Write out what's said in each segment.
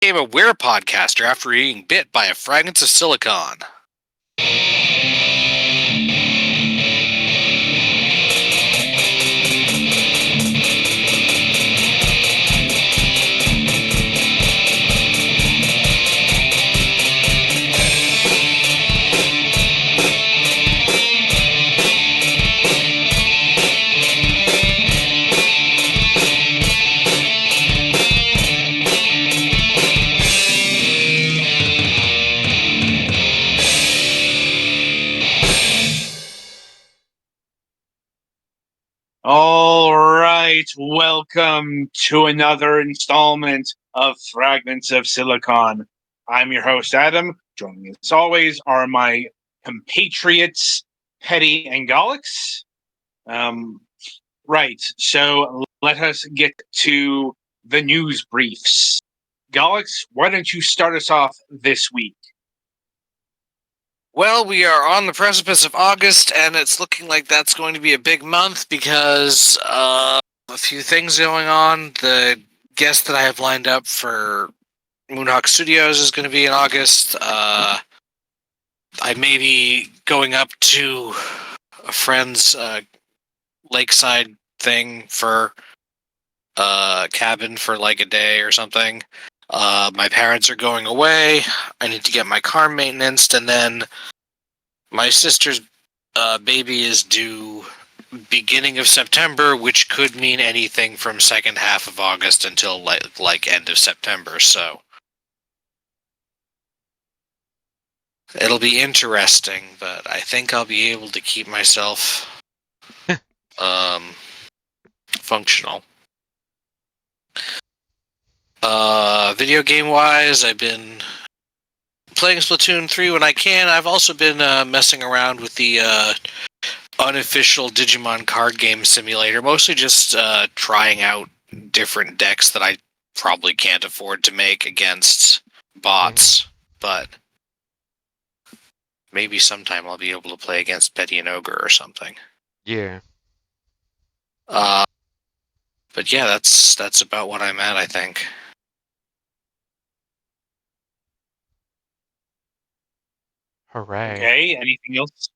Became a Wear podcaster after being bit by a Fragments of Silicon. All right, welcome to another installment of Fragments of Silicon. I'm your host, Adam. Joining me as always are my compatriots, Petty and Gollix. Right, so let us get to the news briefs. Gollix, why don't you start us off this week? Well, we are on the precipice of August, and it's looking like that's going to be a big month because a few things going on. The guest that I have lined up for Moonhawk Studios is going to be in August. I may be going up to a friend's lakeside thing for a cabin for like a day or something. My parents are going away. I need to get my car maintenanced, and then my sister's baby is due beginning of September, which could mean anything from second half of August until like end of September. So it'll be interesting, but I think I'll be able to keep myself functional. Video game wise, I've been playing Splatoon 3 when I can. I've also been messing around with the unofficial Digimon card game simulator, mostly just trying out different decks that I probably can't afford to make against bots, but maybe sometime I'll be able to play against Petty and Ogre or something. Yeah. But yeah, that's about what I'm at, I think. Hooray. Okay, anything else?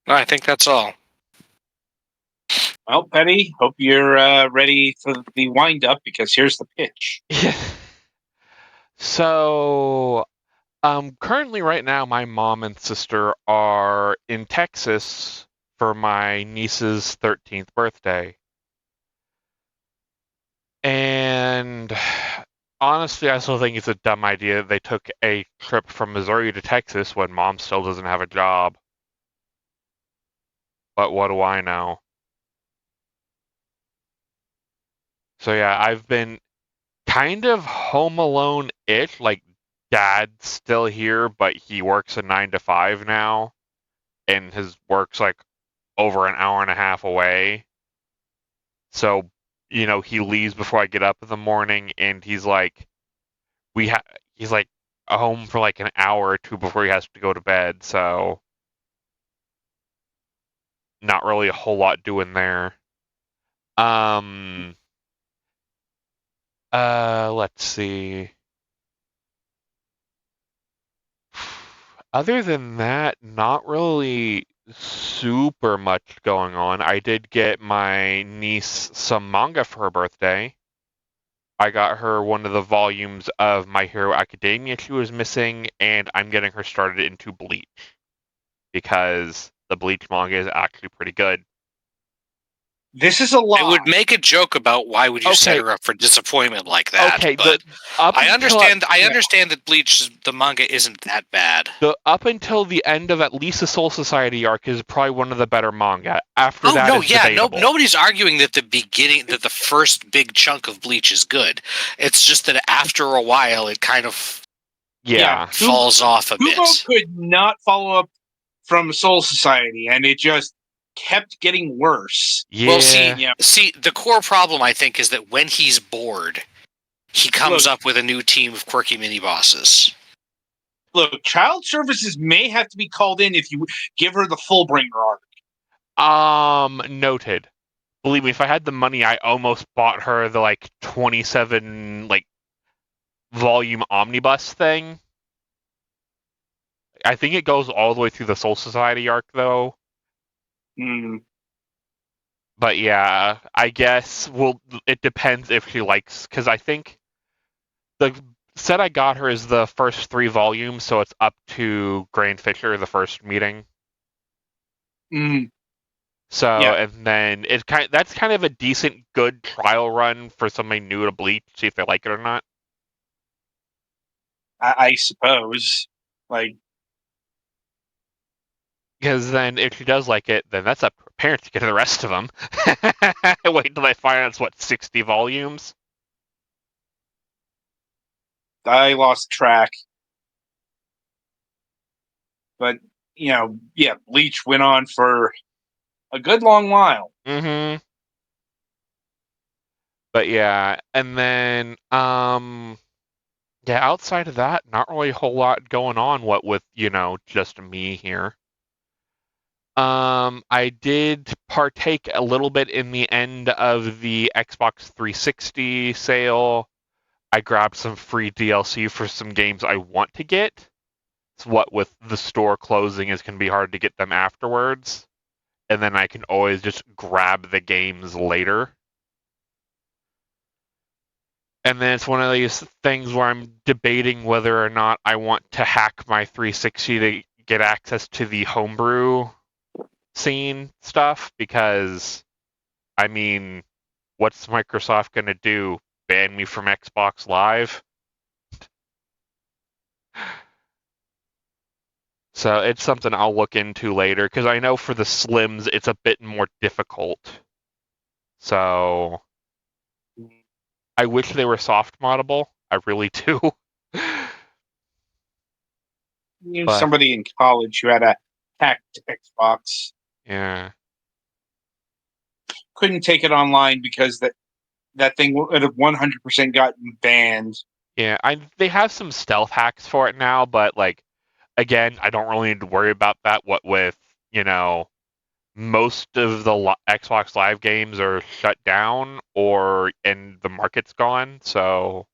No, I think that's all. Well, Petty, hope you're ready for the wind-up, because here's the pitch. So, currently right now, my mom and sister are in Texas for my niece's 13th birthday. And honestly, I still think it's a dumb idea. They took a trip from Missouri to Texas when mom still doesn't have a job. But what do I know? So yeah, I've been kind of home alone-ish, like dad's still here, but he works a 9 to 5 now, and his work's like over an hour and a half away. So, he leaves before I get up in the morning, and he's like home for like an hour or two before he has to go to bed. So, not really a whole lot doing there. Let's see. Other than that, not really super much going on. I did get my niece some manga for her birthday. I got her one of the volumes of My Hero Academia she was missing, and I'm getting her started into Bleach, because the Bleach manga is actually pretty good. This is a lot. I would make a joke about why would you set her up for disappointment like that. Okay, but I understand that Bleach, the manga, isn't that bad. Up until the end of at least the Soul Society arc is probably one of the better manga. After that, it's debatable. Nobody's arguing that the first big chunk of Bleach is good. It's just that after a while, it kind of falls off a bit. Kubo could not follow up from Soul Society, and it just kept getting worse. Yeah. Well, see, the core problem, I think, is that when he's bored, he comes up with a new team of quirky mini-bosses. Look, child services may have to be called in if you give her the Fullbringer arc. Noted. Believe me, if I had the money, I almost bought her the 27 volume omnibus thing. I think it goes all the way through the Soul Society arc, though. But yeah, I guess it depends if she likes, because I think the set I got her is the first 3 volumes, so it's up to Grand Fisher, the first meeting. So, Yeah. and then that's kind of a decent, good trial run for somebody new to Bleach, see if they like it or not. I suppose. Like, because then if she does like it, then that's up to her parents to get the rest of them. Wait until they find out it's, what, 60 volumes? I lost track. But, yeah, Bleach went on for a good long while. Mm-hmm. But yeah, and then, yeah, outside of that, not really a whole lot going on, what with, just me here. I did partake a little bit in the end of the Xbox 360 sale. I grabbed some free DLC for some games I want to get. It's what with the store closing is going to be hard to get them afterwards. And then I can always just grab the games later. And then it's one of these things where I'm debating whether or not I want to hack my 360 to get access to the homebrew scene stuff, because, I mean, what's Microsoft going to do? Ban me from Xbox Live? So it's something I'll look into later, because I know for the Slims it's a bit more difficult. So I wish they were soft moddable. I really do. You knew But somebody in college who had a hacked Xbox. yeah. Couldn't take it online because that thing would have 100% gotten banned. Yeah, they have some stealth hacks for it now, but like, again, I don't really need to worry about that. What with, most of the Xbox Live games are shut down and the market's gone, so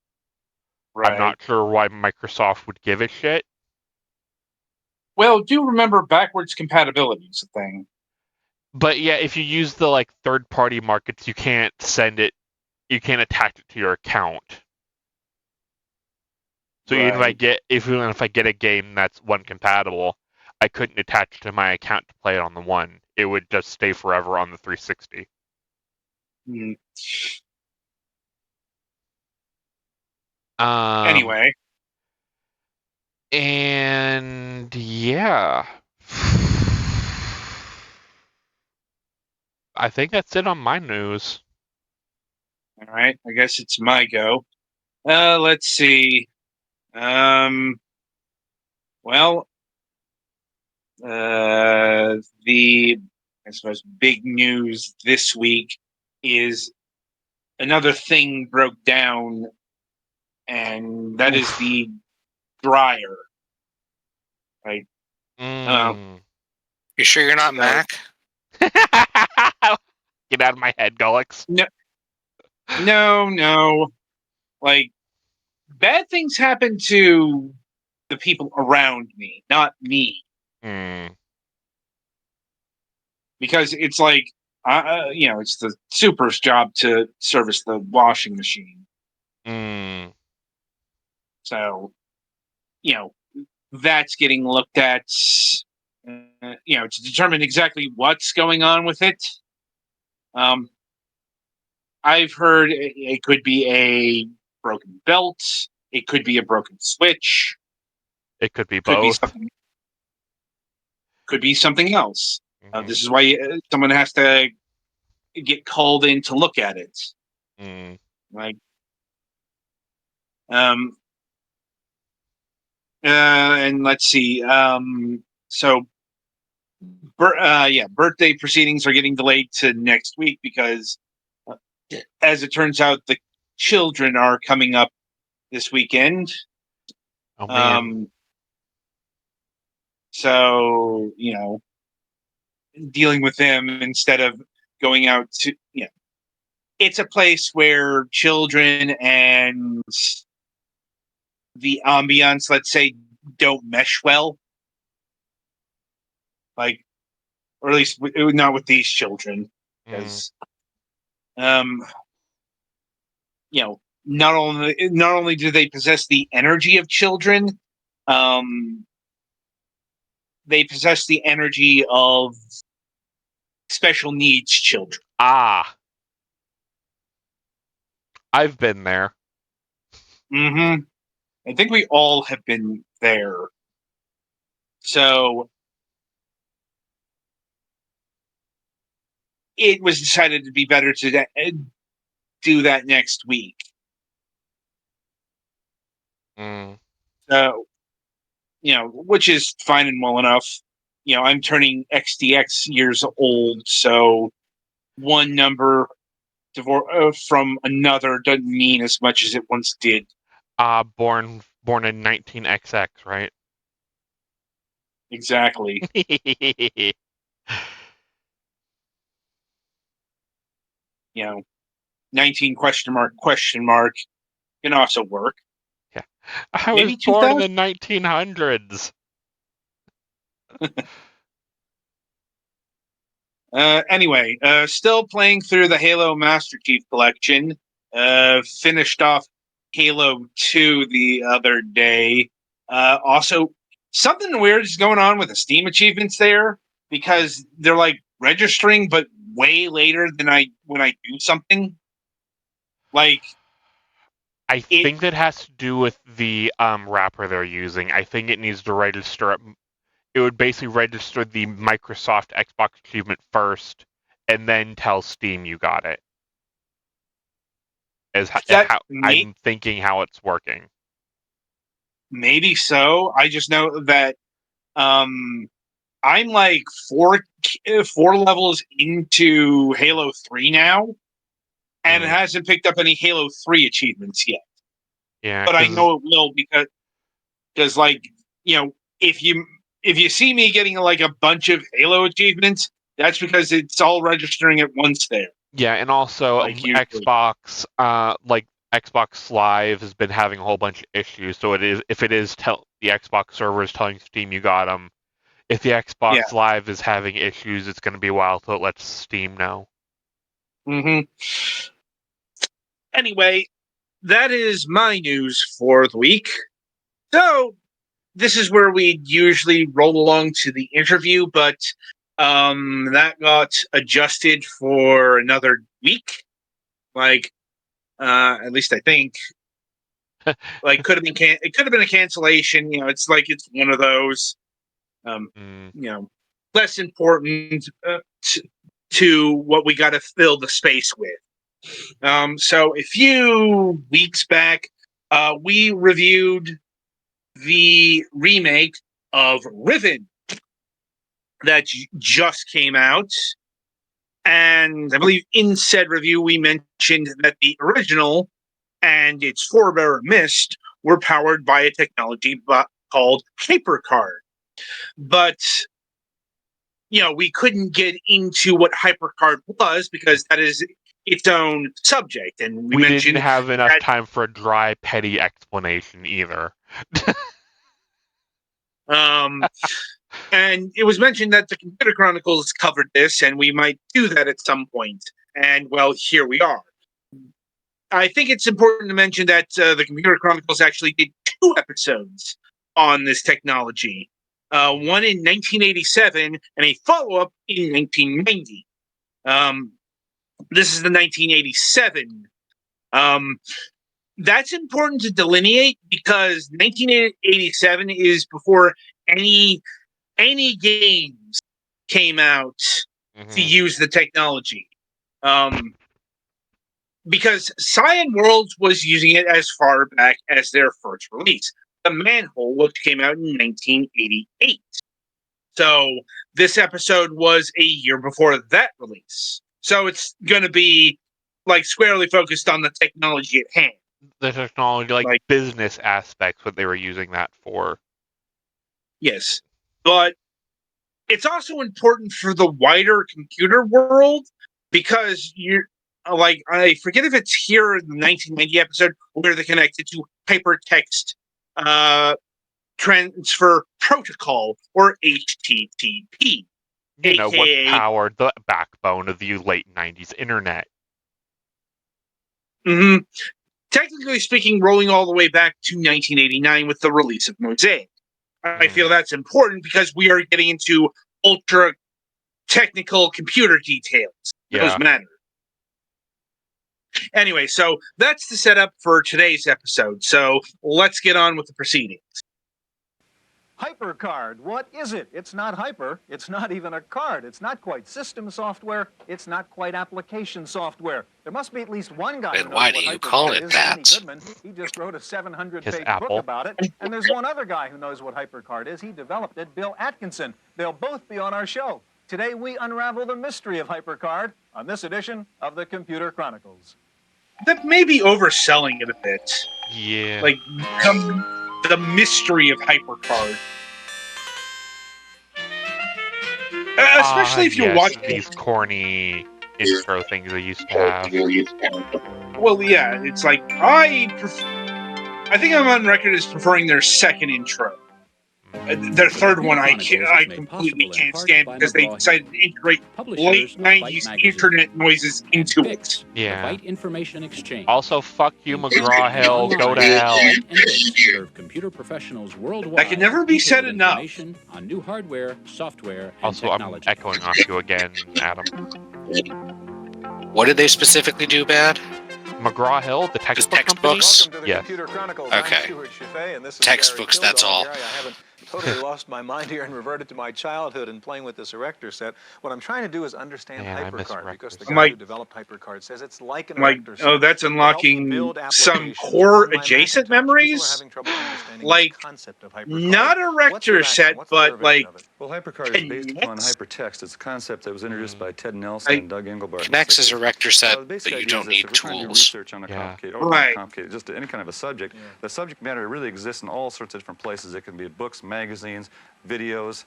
I'm Right. not sure why Microsoft would give a shit. Well, do remember backwards compatibility is a thing. But yeah, if you use the like third-party markets, you can't attach it to your account. So Right. even if I get a game that's one compatible, I couldn't attach it to my account to play it on the one. It would just stay forever on the 360. Anyway. And yeah. I think that's it on my news. All right. I guess it's my go. Let's see. Well, the I suppose big news this week is another thing broke down, and that is the dryer. Right. You sure you're not Mac? Get out of my head, Gullix. No. Like, bad things happen to the people around me, not me. Because it's like, it's the super's job to service the washing machine. So, that's getting looked at, to determine exactly what's going on with it. I've heard it could be a broken belt. It could be a broken switch. It could be Could both. Could be something else. This is why someone has to get called in to look at it. Like, and let's see. So, birthday proceedings are getting delayed to next week because, as it turns out, the children are coming up this weekend. Oh man. So, dealing with them instead of going out to, it's a place where children and the ambience, let's say, don't mesh well. Like, or at least not with these children, because not only do they possess the energy of children, they possess the energy of special needs children. Ah, I've been there. Mm-hmm. I think we all have been there. So it was decided to be better to do that next week. So, which is fine and well enough. I'm turning XDX years old, so one number from another doesn't mean as much as it once did. Born in 19XX, right? Exactly. 19 question mark can also work. Yeah. I Maybe was born in 2000? the 1900s. Anyway, still playing through the Halo Master Chief Collection. Finished off Halo 2 the other day. Also, something weird is going on with the Steam achievements there, because they're like registering, but way later than when I do something. Like, I think that has to do with the wrapper they're using. I think it needs to register. It would basically register the Microsoft Xbox achievement first, and then tell Steam you got it. How I'm thinking how it's working. Maybe so. I just know that I'm like four levels into Halo 3 now, and it hasn't picked up any Halo 3 achievements yet. Yeah, but I know it will, because like, if you see me getting like a bunch of Halo achievements, that's because it's all registering at once there. Yeah, and also Xbox, like Xbox Live has been having a whole bunch of issues. So the Xbox server is telling Steam you got them. If the Xbox Live is having issues, it's going to be a while till it lets Steam know. Mm-hmm. Anyway, that is my news for the week. So this is where we usually roll along to the interview, but that got adjusted for another week. Like, at least I think. Like, it could have been a cancellation. It's like it's one of those. Less important to what we got to fill the space with. So a few weeks back, we reviewed the remake of Riven that just came out. And I believe in said review, we mentioned that the original and its forebearer Mist were powered by a technology called HyperCard. But, we couldn't get into what HyperCard was because that is its own subject. And we didn't have enough time for a dry, petty explanation either. And it was mentioned that the Computer Chronicles covered this, and we might do that at some point. And, well, here we are. I think it's important to mention that the Computer Chronicles actually did 2 episodes on this technology. One in 1987 and a follow-up in 1990. This is the 1987. That's important to delineate because 1987 is before any games came out to use the technology. Because Cyan Worlds was using it as far back as their first release. The Manhole, which came out in 1988. So this episode was a year before that release. So it's going to be like squarely focused on the technology at hand. The technology, like business aspects, what they were using that for. Yes. But it's also important for the wider computer world because I forget if it's here in the 1990 episode where they're connected to hypertext transfer protocol, or HTTP. You know, what AKA powered the backbone of the late 90s internet. Mhm. Technically speaking, rolling all the way back to 1989 with the release of Mosaic. I feel that's important because we are getting into ultra technical computer details. Those matter. Anyway, so that's the setup for today's episode. So let's get on with the proceedings. HyperCard, what is it? It's not hyper, it's not even a card, it's not quite system software, it's not quite application software. There must be at least one guy who knows why what do you HyperCard call it is, that? Danny Goodman. He just wrote a 700-page book Apple. about it. And there's one other guy who knows what HyperCard is. He developed it, Bill Atkinson. They'll both be on our show. Today we unravel the mystery of HyperCard on this edition of the Computer Chronicles. That may be overselling it a bit. Yeah. Like, the mystery of HyperCard. Especially if you're watching these corny intro things they used to have. Well, yeah, it's like I think I'm on record as preferring their second intro. Their third one I completely can't stand because they decided to integrate late 90s internet noises into it. Yeah. Information exchange. Also, fuck you, McGraw-Hill. Go to hell. Serve computer professionals worldwide. That can never be said enough. On new hardware, software, and Also, technology. I'm echoing off you again, Adam. What did they specifically do bad? McGraw-Hill, the textbook textbooks? company? Yes. Okay. Textbooks, that's all. Totally lost my mind here and reverted to my childhood and playing with this erector set. What I'm trying to do is understand HyperCard, because the guy who developed HyperCard says it's like an erector set. Oh, that's unlocking some core adjacent memories? Like, not erector set, but like... Well, HyperCard is based upon hypertext. It's a concept that was introduced by Ted Nelson and Doug Engelbart. Connects is erector set, but you don't need tools. Research on a complicated, just any kind of a subject. The subject matter really exists in all sorts of different places. It can be books, magazines, videos,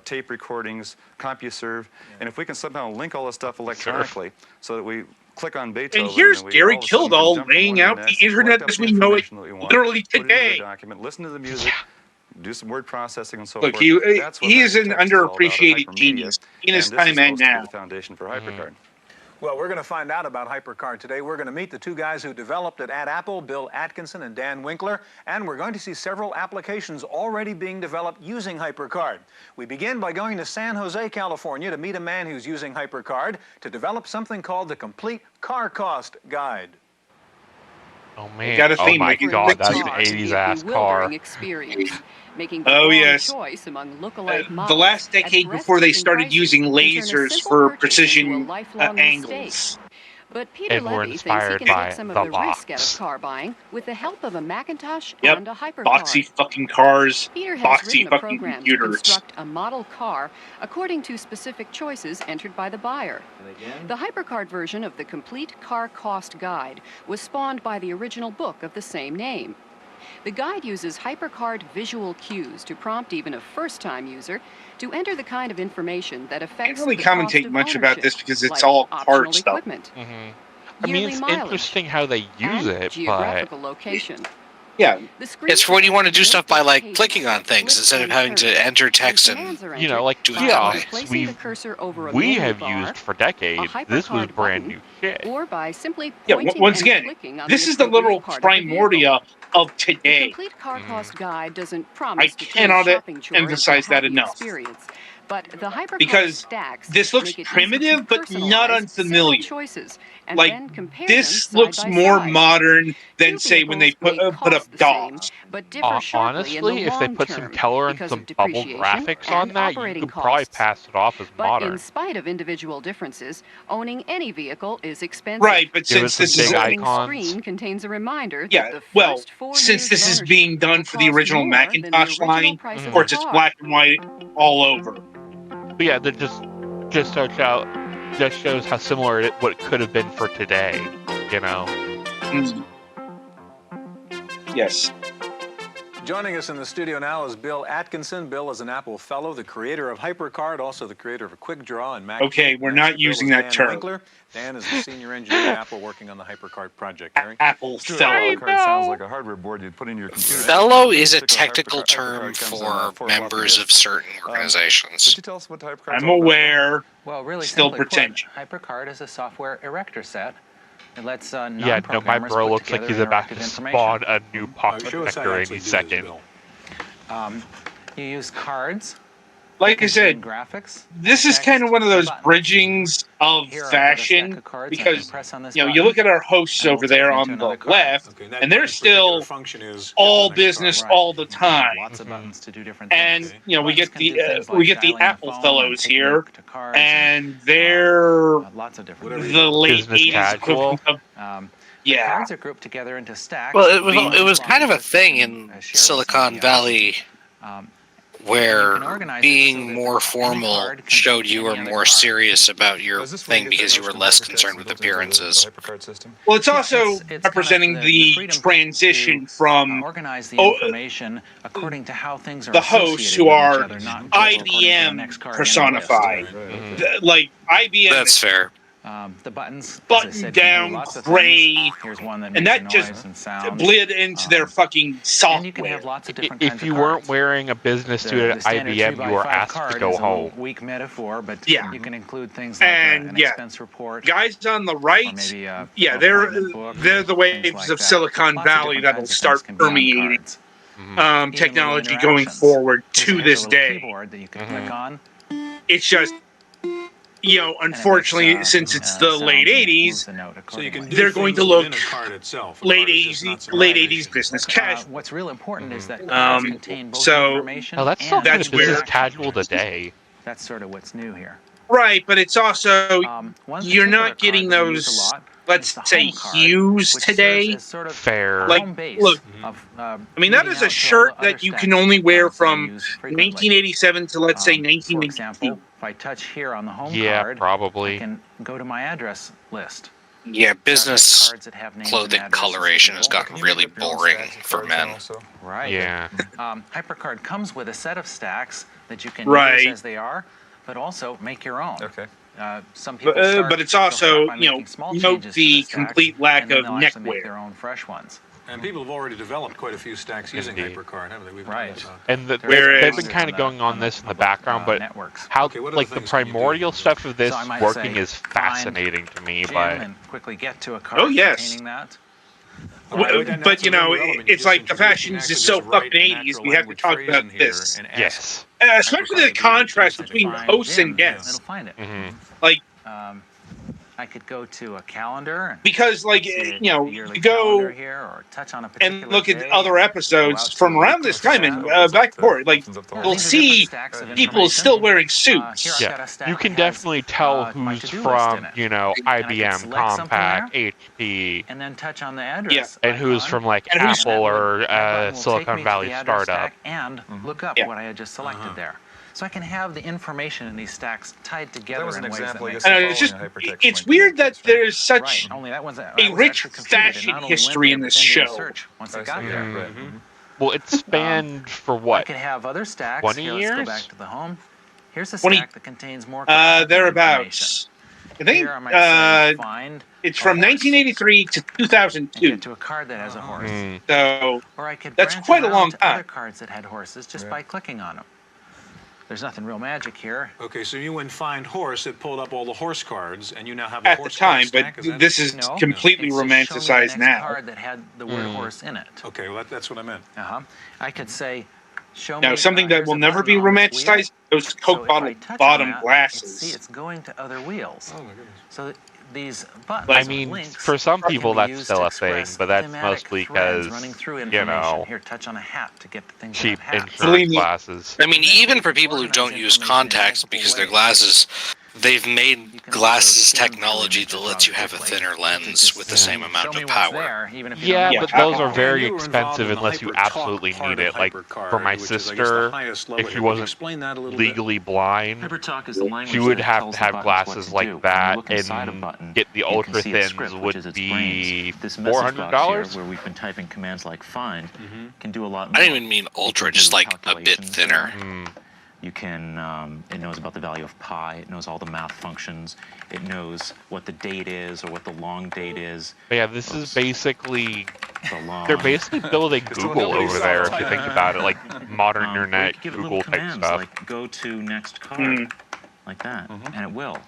tape recordings, CompuServe, and if we can somehow link all this stuff electronically so that we click on Beethoven. And here's Gary Kildall laying out the internet as we know it literally today. Document, listen to the music, do some word processing and so Look, forth. he is an underappreciated genius in his time and now. The foundation for HyperCard. Well, we're going to find out about HyperCard today. We're going to meet the two guys who developed it at Apple, Bill Atkinson and Dan Winkler, and we're going to see several applications already being developed using HyperCard. We begin by going to San Jose, California to meet a man who's using HyperCard to develop something called the Complete Car Cost Guide. Oh man! Got a Oh theme, my like, god, that's an like- 80s ass car. Experience, making the Oh, wrong yes. choice among lookalike The models last decade at before they breathtaking started prices using can turn a lasers simple for purchase into a precision lifelong angles. mistake. But Peter And we're Levy thinks he inspired can by take some of the the risk out box. of car buying with the help of a Macintosh Yep, and a HyperCard. boxy fucking cars, Peter has boxy written a fucking program to computers. construct a model car according to specific choices entered by the buyer. The HyperCard version of the Complete Car Cost Guide was spawned by the original book of the same name. The guide uses HyperCard visual cues to prompt even a first-time user to enter the kind of information that I affects can't really the cost commentate of much about ownership, this because it's like all optional card stuff. equipment, I mean, yearly it's mileage, interesting how they use and it, but geographical location. Yeah, The screen It's for when you want to do provides stuff by like pages clicking on that things flip instead of and having turn. to enter When text and commands are you know, entered like do it by that way. kiosks placing the cursor over a we menu have bar, used for decades. a This was HyperCard brand button, new shit. or by simply yeah. pointing Once and again, clicking on this the is the literal appropriate part of the vehicle. primordia of The today. Complete Car Cost Guide doesn't I promise to turn a cannot shopping chore into a emphasize that happy enough. experience, but the HyperCard Because stacks this looks make it easy primitive, to but not personalize several unfamiliar. choices and Like, then compare this them looks side by more side. modern than, Two say, when they vehicles may put up cost the same, DOS. but differ sharply in the Honestly, if they long put some term color and because some of bubble depreciation graphics on and that, you operating could probably costs. pass it off as But modern. in spite of individual differences, owning any vehicle is expensive. Right, but Give since it some this big is The loading icons. screen contains a reminder yeah, that the well, first 4 since years this of is ownership being done will for the cost original more than the Macintosh original line, price of of course the it's car. black and white all over. But yeah, that just shows how similar what it could have been for today. You know. Mm. Yes. Joining us in the studio now is Bill Atkinson. Bill is an Apple Fellow, the creator of HyperCard, also the creator of Quick Draw and Mac. Okay, we're not using that Dan term. Winkler. Dan is the senior engineer at Apple working on the HyperCard project. Gary? Apple Fellow. HyperCard sounds like a hardware board you'd put in your computer. Fellow is a Particular technical HyperCard term comes in, for 4 members floppy of disks. certain Could organizations. you tell us what HyperCard's I'm all about? aware. Well, really Still simply put, pretentious. HyperCard is a software erector set. It lets Yeah, no, my non-programmers bro put looks like together he's about interactive to information. spawn a new pocket Show us how vector you any actually do this, second. Bill. You use cards. Like I that said, contain graphics. this is text, kind of one of those buttons. bridgings of Here, I've got a fashion stack of cards. I can because, press on this you button, look at our hosts and it will over take there me to on another the card. left, Okay, that and they're button's particular still function is all get to the next business card. all the time. Lots of buttons to do different And things. we Buttons get can do the things we like get the dialing Apple phone fellows and taking a here, look to cards and they're lots of different Whatever things. the late Business 80s casual. equivalent of Um, yeah. Cards are grouped together into stacks. Well, One it was floppy kind of a disk thing can, in share with Silicon somebody else. Valley Um, where can organize it so being that more any formal card can showed fit you any were other more card. serious about your Is this where thing get because the you were motion less hypertext concerned with built into the appearances. HyperCard system? Well, it's Yeah, also it's kind of representing the freedom transition to, from organize the oh, information according to how things are the hosts associated who with are each other, not just according to the IBM next card in the personified. list. Like IBM That's is fair. The buttons, as I button said, can do down, lots of gray, things. Here's one that and makes that a just noise and sound. bled into their fucking And you can software. have lots of different kinds If of you cards. weren't wearing a business suit The at standard IBM, 3x5 you were asked to card go is a home. weak metaphor, but Yeah. you can include things like And an yeah, expense report. guys on the Or right, maybe yeah, a they're appointment book, they're the things waves like of that. Silicon Lots of Valley different that'll kinds of start things can be on permeating cards. Even technology little going interactions. forward to Here's this a little day. keyboard that you can click on. It's just, unfortunately, makes, since it's the sounds late and moves 80s, the note So you can accordingly. do they're going to things look within a card itself. A late card is just 80s, not some late information. 80s business casual. What's real important is that cards contain both so- information Oh, that's still and kind That's of business where- casual today. That's sort of what's new here. Right, but it's also, One you're particular not getting card that we use a those, lot let's is the say, home card, hues which serves today. as sort of Fair. a Like, home base look, of, I mean, that leading is a out to all shirt the other that you stacks can of only wear cards that I from use frequently. 1987 to, let's say, For 1992. example, if I touch here on the home Yeah, card, I probably. can go to my address list. Yeah, business Cards that have names clothing and addresses coloration has of people. gotten really boring for men. Right. Yeah. HyperCard comes with a set of stacks that you can Right. use as they are, but also make your own. Okay. Some people start, But it's they'll also, start by making small note changes to the stacks, complete lack and then of they'll actually make neckwear. their own fresh ones. And people have already developed quite a few stacks using Indeed. HyperCard, haven't they? We've Right. talked about And Whereas- they've been kind of going on this in the background, but networks. how Okay, what other like the things can you do? primordial stuff of this So I might working say, is fascinating to me. Jim But and quickly get to a card Oh, yes. containing that. But, it's like the fashions is so fucking 80s, we have to talk about this. yes. Especially the contrast between hosts and guests. It'll find it. Like, I could go to a calendar and because, like, see a you yearly go calendar here, or touch on a particular and look at day, other go episodes out from to around this time and back and forth. Like, we'll these are see different stacks of people information. still wearing Here I've suits. Yeah, got a stack you that can has, definitely tell my who's to-do list from, in it. IBM, select something Compaq, there. HP, And then touch on the address and who's icon, from like And who's- Apple or that button will take Silicon me to Valley the address startup. stack and look up Yeah. what I had just selected there. So I can have the information in these stacks tied together That was an in ways example, I that guess, make I of know, it's just, following a hypertext it's link weird in that case, right? there's such Right. Only that was a rich fashion history in this show. Search once I it got see, there. yeah, right. Well, it spanned for I what? could have other stacks. 20 Here, let's go years? back to the home. Here's a 20 stack that contains more contact information. thereabouts. I think Here I might say find it's a from horse 1983 to and 2002. get to a card that has a horse. So Or I could That's branch quite a around long to time. other cards that had horses just by clicking on them. There's nothing real magic here. Okay, so you went find horse, it pulled up all the horse cards, and you now have a at the horse time, card stack. but Is that this is No, completely it's just show me the romanticized next now. card that had the word horse in it. Okay, well, that's what I meant. I could say, show me. Now, something that here's will a never be button on this wheel. romanticized, those So Coke if I bottle touch on bottom that, I can glasses. see it's going to other wheels. Oh, my goodness. So these buttons, I or mean, links, for some can people be that's used still to a thing, express but that's thematic mostly threads 'cause, running through you information. know, Here, touch on a hat to get the things cheap that have hats. insurance Believe me. glasses. I mean, even for people who don't use contacts because their glasses They've made You can glasses also scan technology through that images lets you rather have a quickly. thinner You could lens just with the same amount show me of what's power. there, even if you Yeah, don't but know those what's are there. very You were involved expensive in the unless you HyperTalk absolutely part need of it. Like HyperCard, for my which is, I guess, the sister, highest level if she here. Could you wasn't explain that a little bit? legally blind, HyperTalk is the language she would that have tells to the have buttons what glasses to like do. When you that, look inside a and button, get the you can ultra see its thins script, which would is its be brains. This message box here, $400. where we've been typing commands like find, can do a lot I more. don't even mean ultra, It can just do like a bit calculations thinner. there. You can, it knows about the value of pi, it knows all the math functions, it knows what the date is or what the long date is. But yeah, this is basically, The long. they're basically building Google nobody over saw there it. if you think about it, like modern Or you internet could give it Google little type commands stuff. like go to next card, like that, and it will.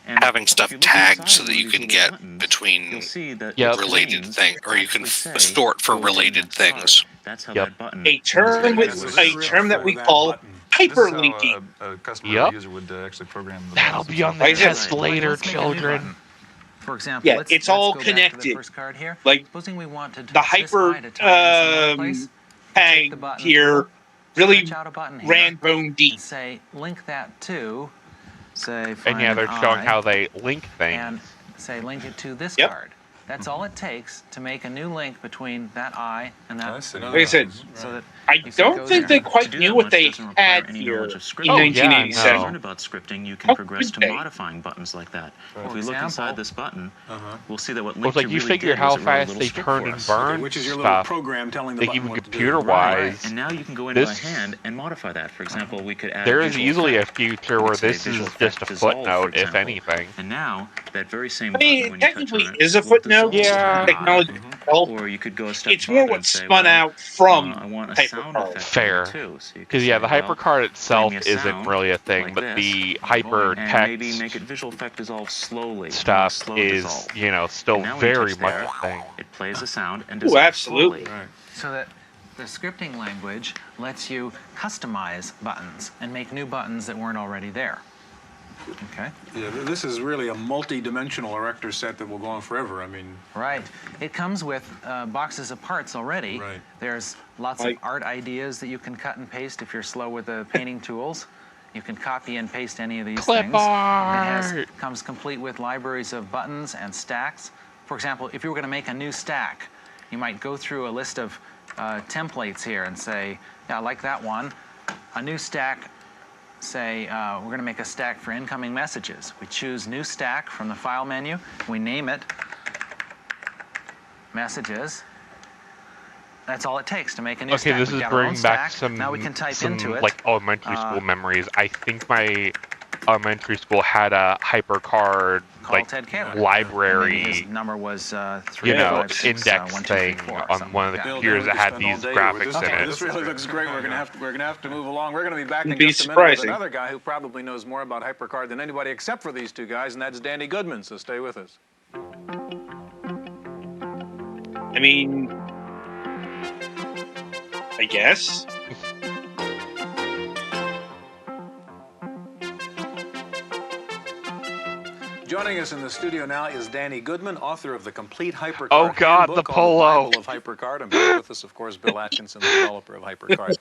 And Having if stuff you look tagged inside so one that of you these can little get buttons, between you'll see that Yep. its related brains things, or you can actually say, sort for go to related next card. things. That's how Yep. that button A term knows with where a to go. term that we that call button. This is how hyperlinking. a customer Yep. or user would actually program the That'll buttons be on the Like themselves. this. test later, Let's make a new children. button. For example, Yeah, let's it's all go back to the connected. first card here. Like, Supposing we want to the this hyper eye to tie in some other place. Take the tag button here tool, really stretch out a button here, ran bone deep. and say link that to, say, And find yeah, an they're showing eye, how they link things. and say link it to this Yep. card. That's all it takes to make a new link between that eye and that. I see. Like I said, So that I you can don't go think there. they quite To do knew that what much they doesn't require had any here knowledge of in scripting. Oh, yeah, If you're 1987. concerned about scripting, you can How progress could to they? modifying buttons like that. If For we look example, inside this button, we'll see that what Well, link it's like to you really figure did how was it wrote a fast little they script turn for and us. burn Which is your little stuff, program telling the like button even what to do. computer-wise. And now you can go in by This- hand and modify that. For example, we could add There a is visual easily a effect. future We where could say this visual is just a effect dissolve, for footnote, if example. anything. And now that very same I button, mean, when you touch technically on it, is a will footnote. dissolve Yeah. that Technology eye. itself. Or you could go a step It's more further what and say, spun well, out from I want a sound HyperCard. effect Fair. in it too. So you could Because yeah, say, the well, HyperCard itself play me a isn't sound really a thing, like but this, the and maybe make it hypertext visual effect dissolve slowly. stuff slow is, dissolve. you know, still And now when you very touch much there, a thing. it plays a sound and Ooh, dissolves absolutely. slowly. so that the scripting language lets you customize buttons and make new buttons that weren't already there. Okay. Yeah, this is really a multi-dimensional erector set that will go on forever. I mean, Right. It comes with boxes of parts already. Right. There's lots Like- of art ideas that you can cut and paste if you're slow with the painting tools. You can copy and paste any of these Clip things. art! It comes complete with libraries of buttons and stacks. For example, if you were going to make a new stack, you might go through a list of templates here and say, yeah, I like that one. A new stack, say, we're going to make a stack for incoming messages. We choose new stack from the file menu. We name it messages. That's all it takes to make a new Okay, stack. this We've is got our own bringing back stack. some, Now we can type some into it. like elementary school memories. I think my elementary school had a HyperCard Call like Ted Kaler. library, His number was 3, you know, 5, 6, index 1, 2, 3, thing 4, on something one of the like that. computers that had these graphics in Okay, it. this really looks great. We're gonna have to move along. We're gonna be back in Be just a minute with surprising. another guy who probably knows more about HyperCard than anybody except for these two guys, and that's Danny Goodman. So stay with us. I mean, I guess. Joining us in the studio now is Danny Goodman, author of the Complete HyperCard Oh, God, Handbook, the called polo. Bible of HyperCard. And back with us, of course, Bill Atkinson, the developer of HyperCard.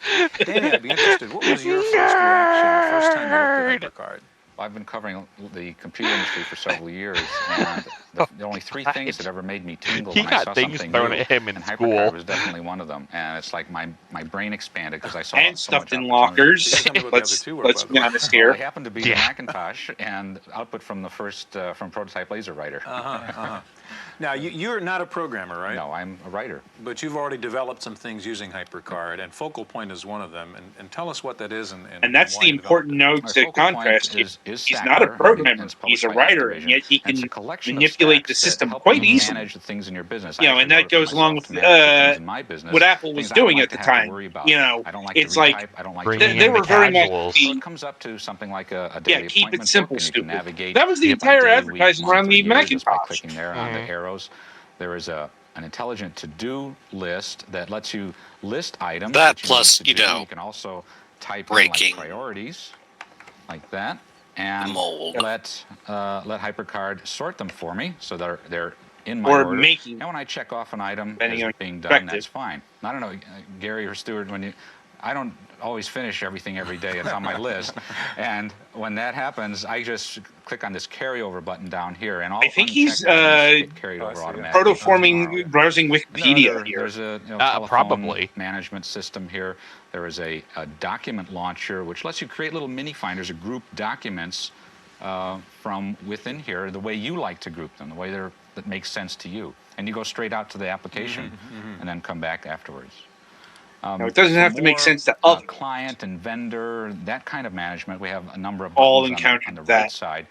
Danny, I'd be interested. What was your first reaction the first time you looked at HyperCard? I've been covering the computer industry for several years, and the only three things that ever made me tingle He when I got saw things something thrown new, at him in and school. HyperCard was definitely one of them. And it's like my brain expanded because I saw And so much stuffed in opportunity. lockers. Tell me what the other two were, Let's by the be way. honest Well, here. they happened to be the Macintosh and output from the first from prototype laser writer. Now, you're not a programmer, right? No, I'm a writer. But you've already developed some things using HyperCard, and Focal Point is one of them. And tell us what that is And that's why the you developed important it. note Our to focal point contrast. is He's not a Sackler, programmer. it's He's published a by writer, and Activision. yet he And it's can a collection of manipulate the stacks that system help quite you easily. manage the things in your business. You I know, and actually that goes wrote along myself with to manage the things in my business, what Apple was things I don't doing like at to the have to time. worry about. You know, I don't like it's to like retype. I don't like bringing to they in were the very much casuals. So it comes up to something like a daily keep it appointment simple, book, and you can stupid. navigate That was the day by entire day, advertising week, around month, the or year just by Macintosh. clicking there on the arrows. There is an intelligent to-do list that lets you list items. That that plus, need to you do. know, You can also type breaking. in like priorities, like that, and Mold. let HyperCard sort them for me so they're in my Or order. making, And when I check off an item depending as on being done, perspective. that's fine. I don't know, Gary or Stuart, when you I don't always finish everything every day. It's on my list. And when that happens, I just click on this carryover button down here, and all I think he's carried over automatically. protoforming, browsing Wikipedia here. There's a telephone probably management system here. There is a document launcher, which lets you create little mini finders or group documents from within here, the way you like to group them, the way that makes sense to you. And you go straight out to the application and then come back afterwards. No, it doesn't have to make sense to others. Client and vendor, that kind of management. We have a number of all buttons encountered on the that right side,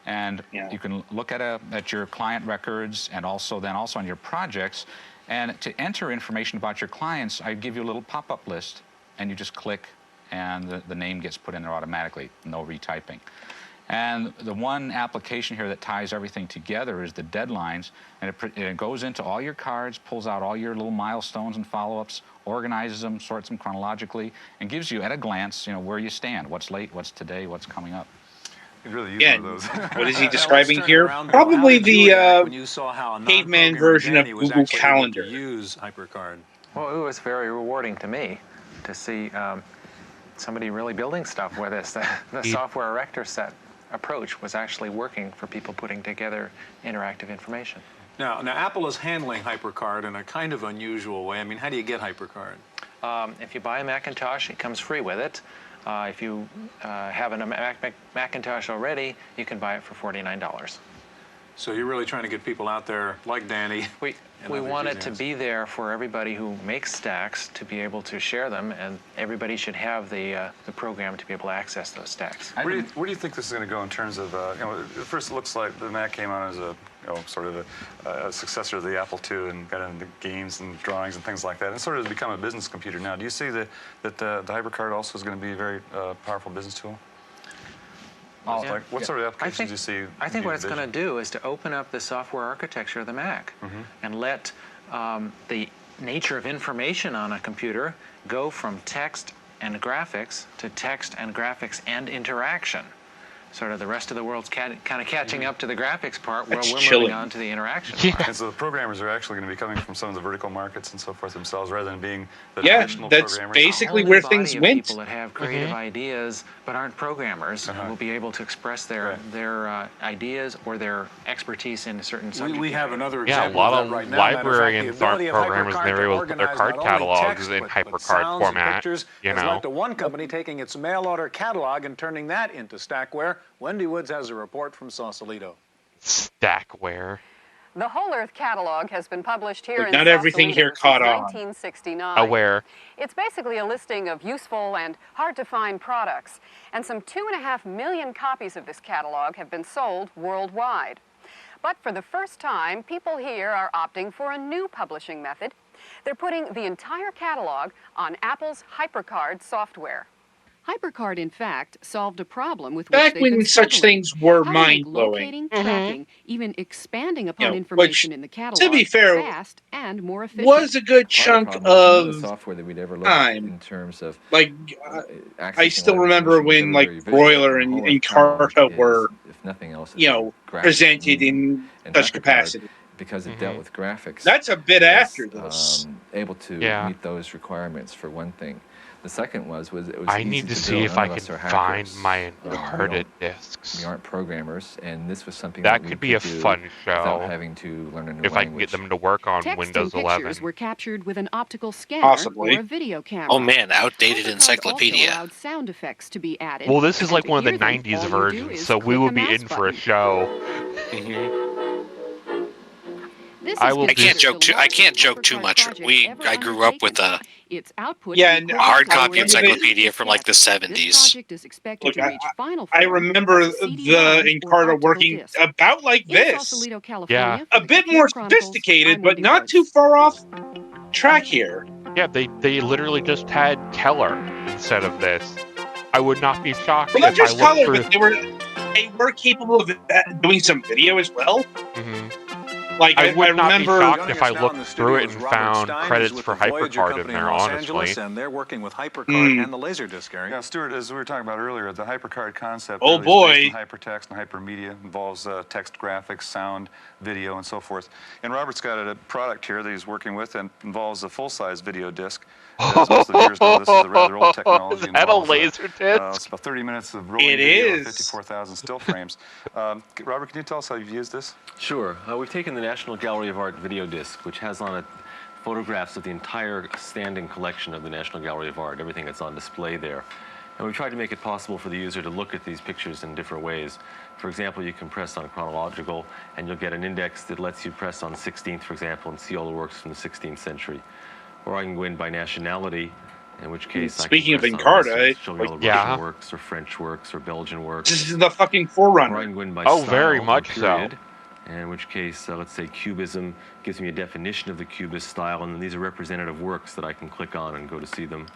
and you can look at your client records and also on your projects. And to enter information about your clients, I give you a little pop-up list, and you just click, and the name gets put in there automatically, no retyping. And the one application here that ties everything together is the deadlines, and it goes into all your cards, pulls out all your little milestones and follow-ups, organizes them, sorts them chronologically, and gives you at a glance, where you stand, what's late, what's today, what's coming up. You really use one of those. What is he describing here? Probably the caveman version of Google Calendar. Use HyperCard. Well, it was very rewarding to me to see somebody really building stuff with this. The software erector set approach was actually working for people putting together interactive information. Now Apple is handling HyperCard in a kind of unusual way. I mean, how do you get HyperCard? If you buy a Macintosh, it comes free with it. If you have a Macintosh already, you can buy it for $49. So you're really trying to get people out there like Danny. We want it to be there for everybody who makes stacks to be able to share them, and everybody should have the program to be able to access those stacks. Where do you think this is going to go in terms of, at first it looks like the Mac came out as a sort of a successor to the Apple II and got into games and drawings and things like that, and sort of has become a business computer now. Do you see that the HyperCard also is going to be a very powerful business tool? What sort of applications do you see? I think what it's going to do is to open up the software architecture of the Mac and let the nature of information on a computer go from text and graphics to text and graphics and interaction. Sort of the rest of the world's kind of catching up to the graphics part while we're moving on to the interaction part. And so the programmers are actually going to be coming from some of the vertical markets and so forth themselves rather than being the traditional that's programmers. basically where things went. People that have creative ideas but aren't programmers will be able to express their ideas or their expertise in a certain subject. We have another example. Yeah, a lot of right librarians aren't programmers, and they're able to put their card catalogs in HyperCard format. Led to one company taking its mail order catalog and turning that into stackware. Wendy Woods has a report from Sausalito. Stackware. The Whole Earth catalog has been published here in not everything here caught on. 1969. Aware. It's basically a listing of useful and hard-to-find products, and some 2.5 million copies of this catalog have been sold worldwide. But for the first time, people here are opting for a new publishing method. They're putting the entire catalog on Apple's HyperCard software. HyperCard, in fact, solved a problem with which back when such things were locating, mind-blowing. tracking, even expanding upon information in the catalog, to be fair, fast and more efficient. Was a good chunk of software that we'd ever time in terms of I still remember when Broiler and Encarta were, if nothing else, presented in such capacity. Because it dealt with graphics. That's a bit after this. Able to meet those requirements for one thing. The second was it was I easy need to build. see if None I of can us are find hackers. my Encarta discs. We aren't programmers, and this was something that we could be a do fun show. without having to learn a new if I can get them to work on Text Windows and 11. Pictures were captured with an optical scanner Possibly. or a video camera. Oh man, outdated HyperCard encyclopedia. also allowed sound effects to be added. Well, this is like And one of to the hear them, 90s all you do versions, is so we click will the be mouse in for a button. show. This I is will I can't considered joke the too. I largest can't joke too HyperCard much. project ever I grew up with a Its output and hard copy This encyclopedia from like the This 70s. project is expected Look, to reach final I form remember as a the CD-ROM or Encarta optical working disc. about like In this. Sausalito, California, A for the bit Computer more Chronicles, sophisticated, I'm but Wendy not Woods. too far off track here. Yeah, they literally just had Keller instead of this. I would not be shocked Well, not if I just looked color, through. but they were capable of doing some video as well. Like I would not be remember. shocked if I looked through it and found credits for HyperCard in there, honestly. And they're working with HyperCard and the Laserdisc, Gary. Yeah, Stuart, as we were talking about earlier, the HyperCard concept Oh, really boy. is based on hypertext and hypermedia, involves text, graphics, sound, video, and so forth. And Robert's got a product here that he's working with and involves a full-size video disc. As most of the viewers know, this is a rather old technology. Is that a laser disc? It's about 30 minutes of rolling It video, is. 54,000 still frames. Robert, can you tell us how you've used this? Sure. We've taken the National Gallery of Art video disc, which has on it photographs of the entire standing collection of the National Gallery of Art, everything that's on display there. And we've tried to make it possible for the user to look at these pictures in different ways. For example, you can press on chronological, and you'll get an index that lets you press on 16th, for example, and see all the works from the 16th century. Or I can go in by nationality, in which case Speaking I can of press on Encarta, show me all the yeah. Russian works, or French works, or Belgian works. This is the fucking Or I forerunner. can go in by Oh, style very or much so. period, in which case, let's say Cubism gives me a definition of the Cubist style, and then these are representative works that I can click on and go to see them.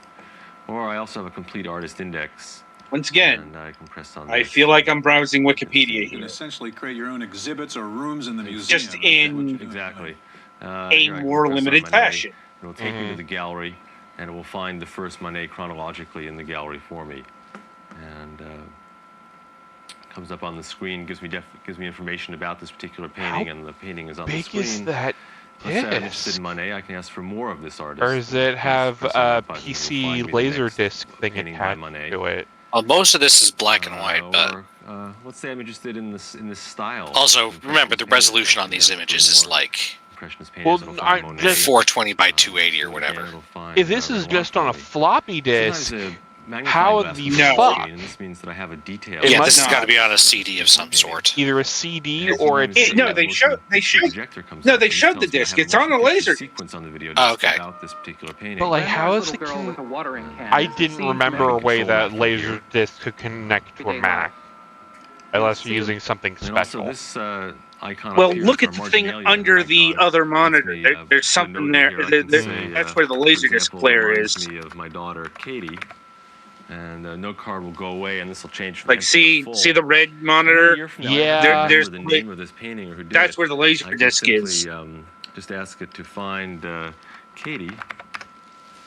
Or I also have a complete artist index. Once again, And I can press on I this. feel like I'm browsing Wikipedia You can here. essentially create your own exhibits or rooms in the museum. Just in Exactly. a Here I can more press on limited Monet. fashion. It will take me to the gallery, and it will find the first Monet chronologically in the gallery for me. And comes up on the screen, gives me information about this particular painting, and the painting is on the Big screen. is that Let's say I'm interested disc? in Monet, I can ask for more of this artist. Or does it have Press a on the button, it will PC find me the laser next disc thing painting by attached Monet. to it? Well, most of this is black and white, but Or, let's say I'm interested in this style. also remember the resolution on these images is like Impressionist Well, painters, it'll find Monet. 420 by 280 or whatever. It'll find If this is whatever just on a for me. floppy disk, Sometimes a magnifying how glass the will No. fuck? screen, and this means that I have a detail. It Yeah, must this has not. got to be on a CD of some sort. Either a CD As or you it's can No, see, they the showed- motion they showed- projector comes no, up they and showed the tells me I disc. have It's on motion a picture laser. sequence on the video Oh, disc okay. about this particular painting. But like, how is it? I didn't remember a way that laser disc could connect to a Mac, unless you're using something And also special. this icon Well, up here look is at the our thing marginalia under the icon. other Lets monitor. me, There's put a something note there. in here. I can say, That's where the laser for disc example, player reminds is. me of my daughter Katie, and note card will go away, and this will change from Like, empty to see full. the red And then a monitor? year from now, Yeah. I don't There's remember the name of this painting or who did That's it. where the laser I can disc simply, is. just ask it to find Katie.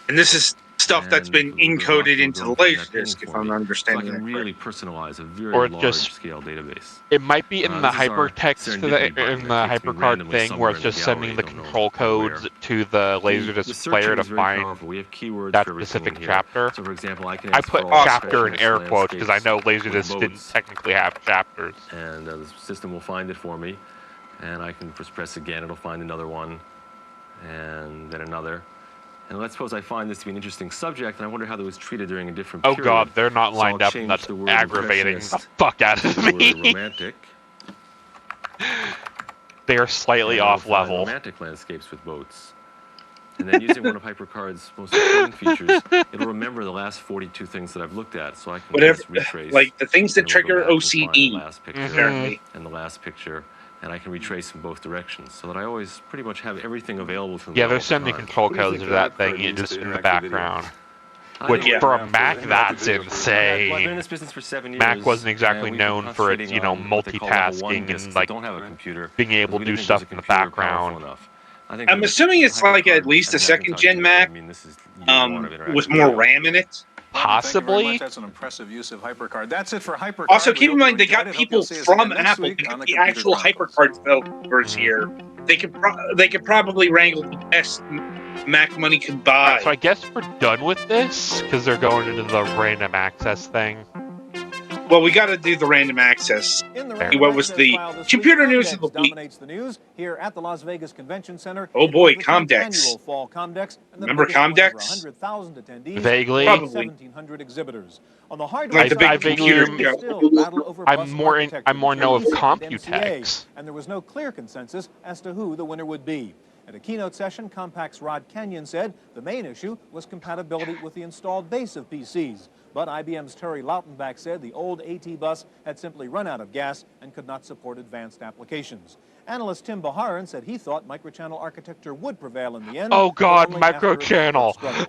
And this is stuff that's and been the laser encoded will into go the and find laser that painting disc, if for I'm me. So I understanding can that really correctly. personalize a very Or just- large-scale database. It might be in the This is our hypertext serendipity button in the that takes me HyperCard randomly thing, where it's somewhere in just the sending gallery, the don't know control codes where. to the laserdisc The search player here to is very find powerful. We have keywords that for everything specific in here. chapter. So, for example, I can I ask put for all chapter in specialist air quotes because I know landscapes with laserdisc didn't boats. technically have chapters. And the system will find it for me, and I can just press again. It'll find another one, and then another. And let's suppose I find this to be an interesting subject, and I wonder how that was treated during a different Oh period. god, they're not So lined I'll up, and change that's the word aggravating the impressionist fuck out to of the word me. romantic. They are slightly and I'll off find level. romantic landscapes with boats. And then using one of HyperCard's most important features, it'll remember the last 42 things that I've looked at, so I can Whatever, just retrace. like the things that and it'll go trigger back and find the OCD, last picture apparently. and the last picture, and I can retrace in both directions, so that I always pretty much have everything available to me. Yeah, all they're the sending time. control What do you codes think to the that HyperCard thing means just to in the interactive video? background. I Which, think, for a well, Mac, interactive that's video for- Well, I've been in insane. this business for 7 years. Mac wasn't exactly and we've been known for its, concentrating on what they call level one multitasking discs and, that like, don't have a computer, being able because to we do didn't think stuff there's a in the computer powerful background. enough. I think I'm with assuming it's like at HyperCard least a and second Macintosh gen together, Mac, I mean, this is year one of with interactive more video. RAM in it. Possibly. That's an impressive use of HyperCard. That's it for HyperCard. Also, We keep in hope mind you they got enjoyed it. Hope people you'll see us from again next Apple week to on get the the Computer actual Chronicles. HyperCard developers here. They could probably wrangle the best Mac money could buy. So I guess we're done with this because they're going into the random access thing. Well, we got to do the random access. In the What random was access the file this computer week, news of Comdex the week? dominates the news here at the Las Vegas Convention Center. Oh It boy, was the 10th Comdex. annual Fall Comdex, and the Remember biggest one, over Comdex? 100,000 attendees, Vaguely. and Probably. 1,700 exhibitors. On the hardware Like the side, big I vaguely computer rem- show. still battle over I'm bus more architecture I more know of between ASIC and Computex. MCA, and there was no clear consensus as to who the winner would be. At a keynote session, Compact's Rod Kenyon said the main issue was compatibility with the installed base of PCs. But IBM's Terry Lautenbach said the old AT bus had simply run out of gas and could not support advanced applications. Analyst Tim Baharan said he thought microchannel architecture would prevail in the end. Oh but god, only after a microchannel. struggle.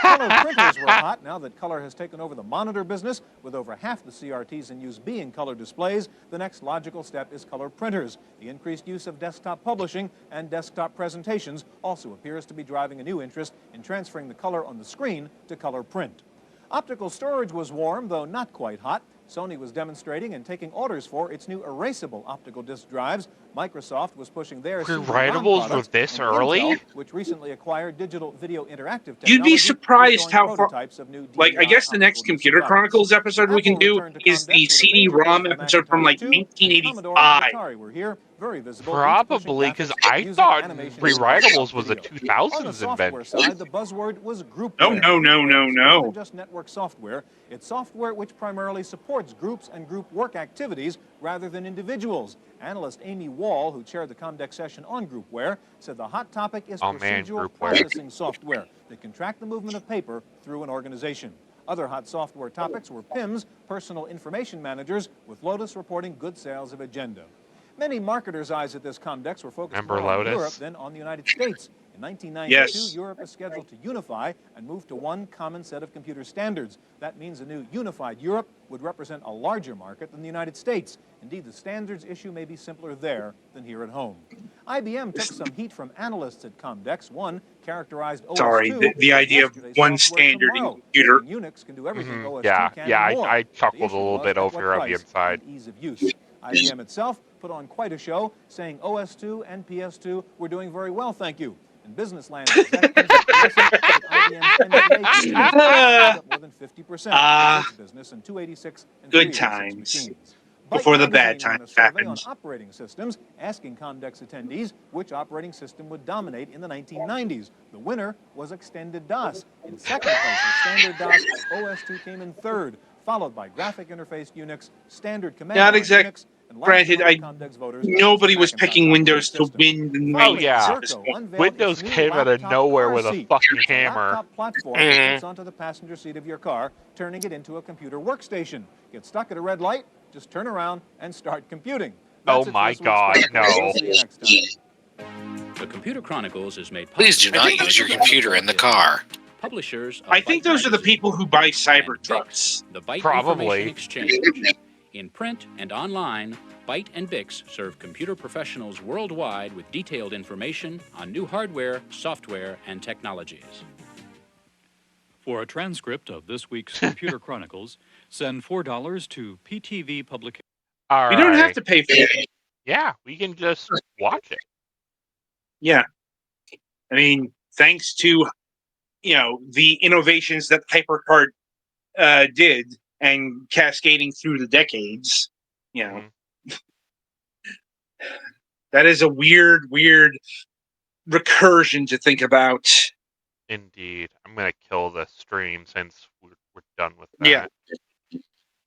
Color printers were hot now that color has taken over the monitor business, with over half the CRTs in use being color displays. The next logical step is color printers. The increased use of desktop publishing and desktop presentations also appears to be driving a new interest in transferring the color on the screen to color print. Optical storage was warm, though not quite hot. Sony was demonstrating and taking orders for its new erasable optical disc drives. Microsoft was pushing their CD-ROM Rewritables products, with this and early? Intel, which recently acquired digital video interactive technology, You'd be surprised is how showing far. prototypes of new Like, I DVI guess the next optical disc Computer products. Chronicles episode we can Apple do returned to is the Comdex with a major CD-ROM push for episode from like Macintosh 2, and Commodore and 1985. Atari were here, very visible, each pushing Probably, because graphics, I music, thought animation, and rewritables was a video. 2000s On the software invention. side, the buzzword was groupware. No. Groupware is more than just network software. It's software which primarily supports groups and group work activities rather than individuals. Analyst Amy Wall, who chaired the Comdex session on groupware, said the hot topic is procedural processing software that can track the movement of paper through an organization. Other hot software topics were PIMS, personal information managers, with Lotus reporting good sales of Agenda. Many marketers' eyes at this Comdex were focused more on Europe than on the United States. In 1992, Europe is scheduled to unify and move to one common set of computer standards. That means a new unified Europe would represent a larger market than the United States. Indeed, the standards issue may be simpler there than here at home. IBM took some heat from analysts at Comdex. One characterized OS2 the idea of one standard in computer. Unix can do everything OS2 Yeah, can yeah, and more. I But the chuckled a issue little was bit at over what your price IBM side. and ease of use. IBM itself put on quite a show, saying OS2 and PS2 were doing very well, thank you. In business land, executives at PS said IBM's NCA up more than 50% of its business and 286 and Good 386 times. machines. Before the Byte bad Magazine ran a times survey on happened. operating systems, asking Comdex attendees which operating system would dominate in the 1990s. The winner was Extended DOS. In second place was Standard DOS. OS2 came in third, followed by Graphic Interface Unix, Standard Command Not Line exact. Unix, and last Granted, among Comdex voters nobody was Macintosh picking operating Windows to system. win the Oh 90s yeah, at this point. Unveiled its Windows new came out of laptop nowhere car with a seat. fucking It's a hammer. laptop platform that clips onto the passenger seat of your car, turning it into a computer workstation. Get stuck at a red light, just turn around and start computing. Oh That's it for my this week's God, Chronicles. no. We'll see you next time. The Computer Chronicles is made Please do possible not by use your Byte computer in the car. Publishers of I think Byte those are the Magazine people who buy and Cybertrucks. BIX, the Byte Probably. Information Exchange. In print and online, Byte and BIX serve computer professionals worldwide with detailed information on new hardware, software, and technologies. For a transcript of this week's Computer Chronicles, send $4 to PTV Publications. All We don't have right. to pay for it. Yeah, we can just watch it. Yeah. I mean, thanks to, the innovations that HyperCard did and cascading through the decades, that is a weird recursion to think about. Indeed. I'm going to kill the stream since we're done with that.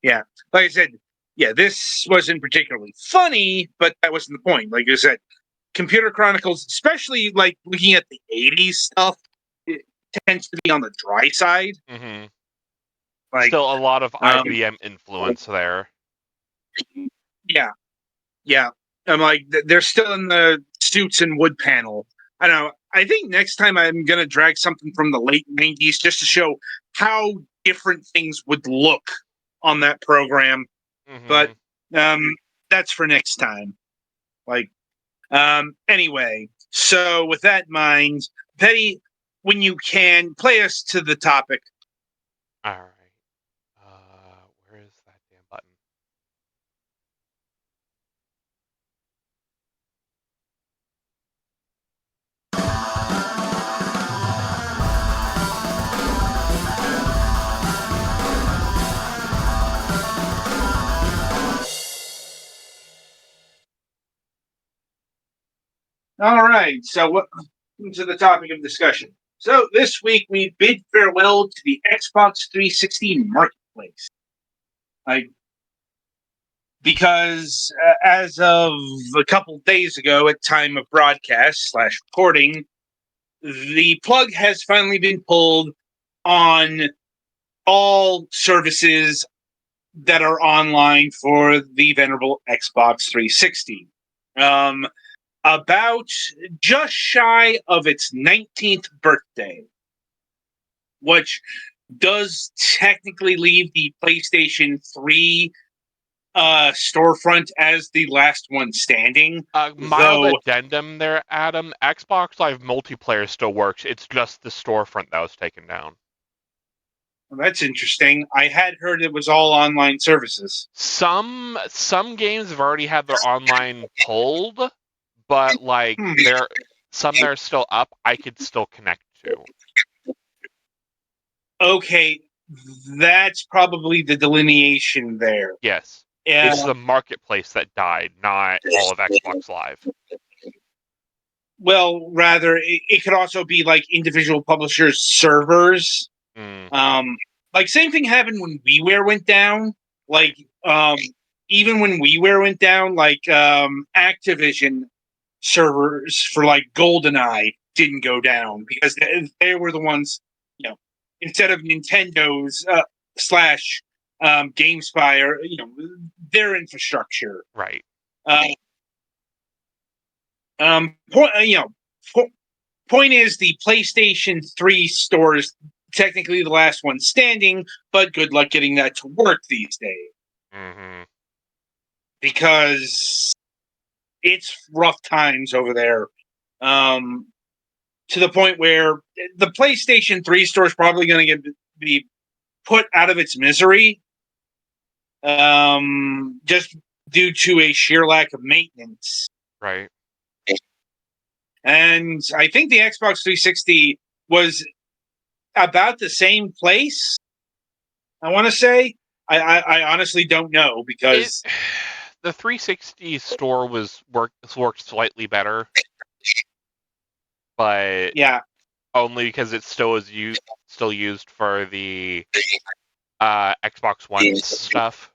Yeah. Like I said, this wasn't particularly funny, but that wasn't the point. Like I said, Computer Chronicles, especially like looking at the 80s stuff, it tends to be on the dry side. Mm-hmm. Like, still a lot of IBM influence there. Yeah. I'm like, they're still in the suits and wood panel. I don't know. I think next time I'm going to drag something from the late 90s just to show how different things would look on that program. Mm-hmm. But that's for next time. Anyway, so with that in mind, Petty, when you can, play us to the topic. All right. Where is that damn button? All right, so what to the topic of discussion. So this week we bid farewell to the Xbox 360 marketplace. Because as of a couple days ago, at time of broadcast / recording, the plug has finally been pulled on all services that are online for the venerable Xbox 360. About just shy of its 19th birthday. which does technically leave the PlayStation 3 storefront as the last one standing. Mild addendum there, Adam. Xbox Live multiplayer still works. It's just the storefront that was taken down. Well, that's interesting. I had heard it was all online services. Some games have already had their online pulled, but like some that are still up, I could still connect to. Okay, that's probably the delineation there. Yes. It's the marketplace that died, not all of Xbox Live. Well, rather, it could also be like individual publishers' servers. Like, same thing happened when WiiWare went down. Like, even when WiiWare went down, like, Activision servers for, like, GoldenEye didn't go down because they were the ones, you know, instead of Nintendo's slash GameSpy or, you know, their infrastructure. Right. Point is, the PlayStation 3 store is technically the last one standing, but good luck getting that to work these days. Because it's rough times over there. To the point where the PlayStation 3 store is probably going to be put out of its misery just due to a sheer lack of maintenance. Right. And I think the Xbox 360 was about the same place, I want to say. I honestly don't know because the 360 store worked slightly better, but only because it still is used for the Xbox One stuff.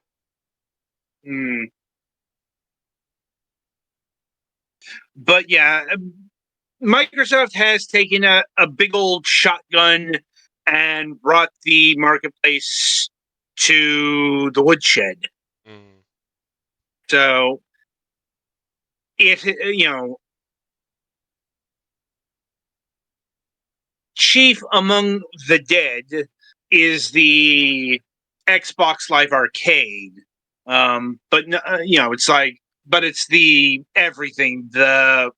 But yeah, Microsoft has taken a big old shotgun and brought the marketplace to the woodshed. So, if, you know, chief among the dead is the Xbox Live Arcade. But, you know, it's like, but it's the everything, the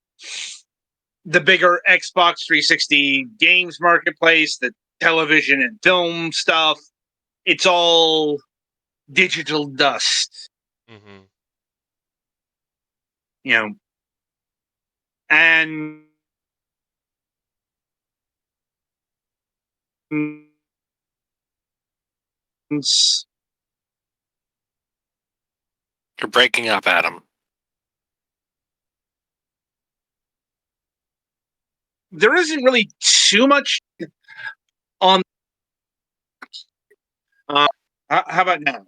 bigger Xbox 360 games marketplace, the television and film stuff. It's all digital dust. You know, and you're breaking up, Adam. There isn't really too much on. How about now?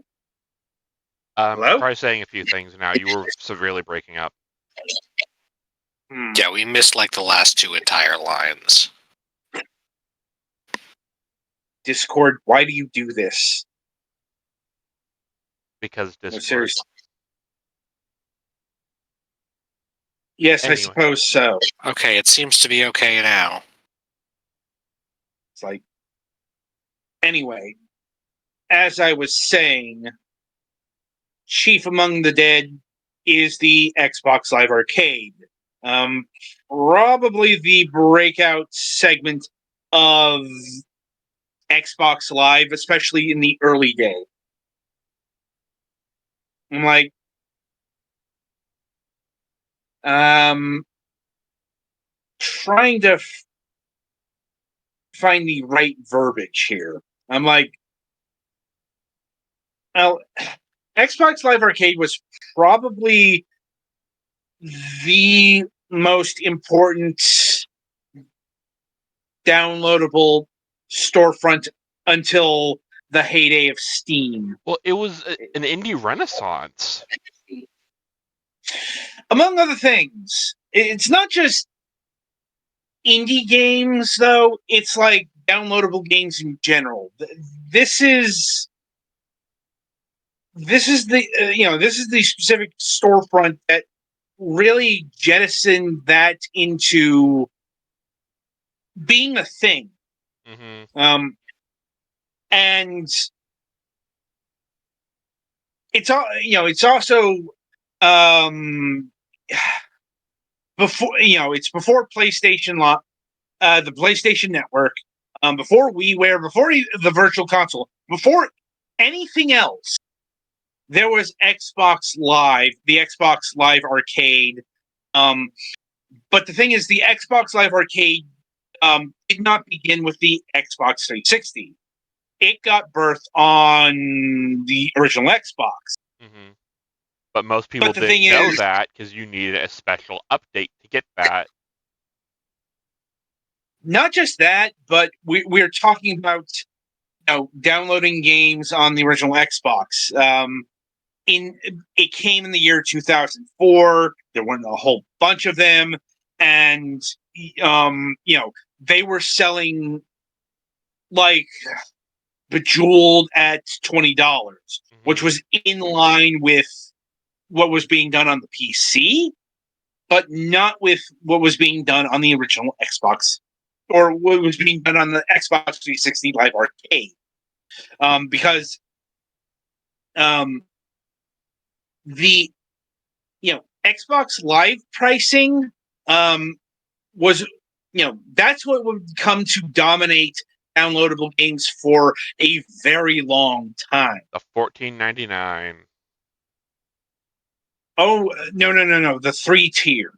Hello? Try saying a few things now. You were severely breaking up. Yeah, we missed like the last two entire lines. Discord, why do you do this? Because Discord. No, seriously. Yes, anyway. I suppose so. Okay, it seems to be okay now. It's like, anyway, as I was saying, chief among the dead is the Xbox Live Arcade. Probably the breakout segment of Xbox Live, especially in the early days. I'm like, trying to find the right verbiage here. I'm like, well, Xbox Live Arcade was probably the most important downloadable storefront until the heyday of Steam. Well, it was an indie renaissance. Among other things, it's not just indie games, though. It's like downloadable games in general. This is the this is the specific storefront that really jettisoned that into being a thing. and it's all it's also before it's before PlayStation the PlayStation Network, before WiiWare, before the Virtual Console, before anything else. There was Xbox Live, the Xbox Live Arcade. But the thing is, the Xbox Live Arcade did not begin with the Xbox 360. It got birthed on the original Xbox. Mm-hmm. But most people didn't know that because you needed a special update to get that. Not just that, but we're talking about downloading games on the original Xbox. It came in the year 2004. There weren't a whole bunch of them, and they were selling like Bejeweled at $20, which was in line with what was being done on the PC, but not with what was being done on the original Xbox, or what was being done on the Xbox 360 Live Arcade, because the Xbox Live pricing was that's what would come to dominate downloadable games for a very long time. The $14.99. Oh no! The 3-tier,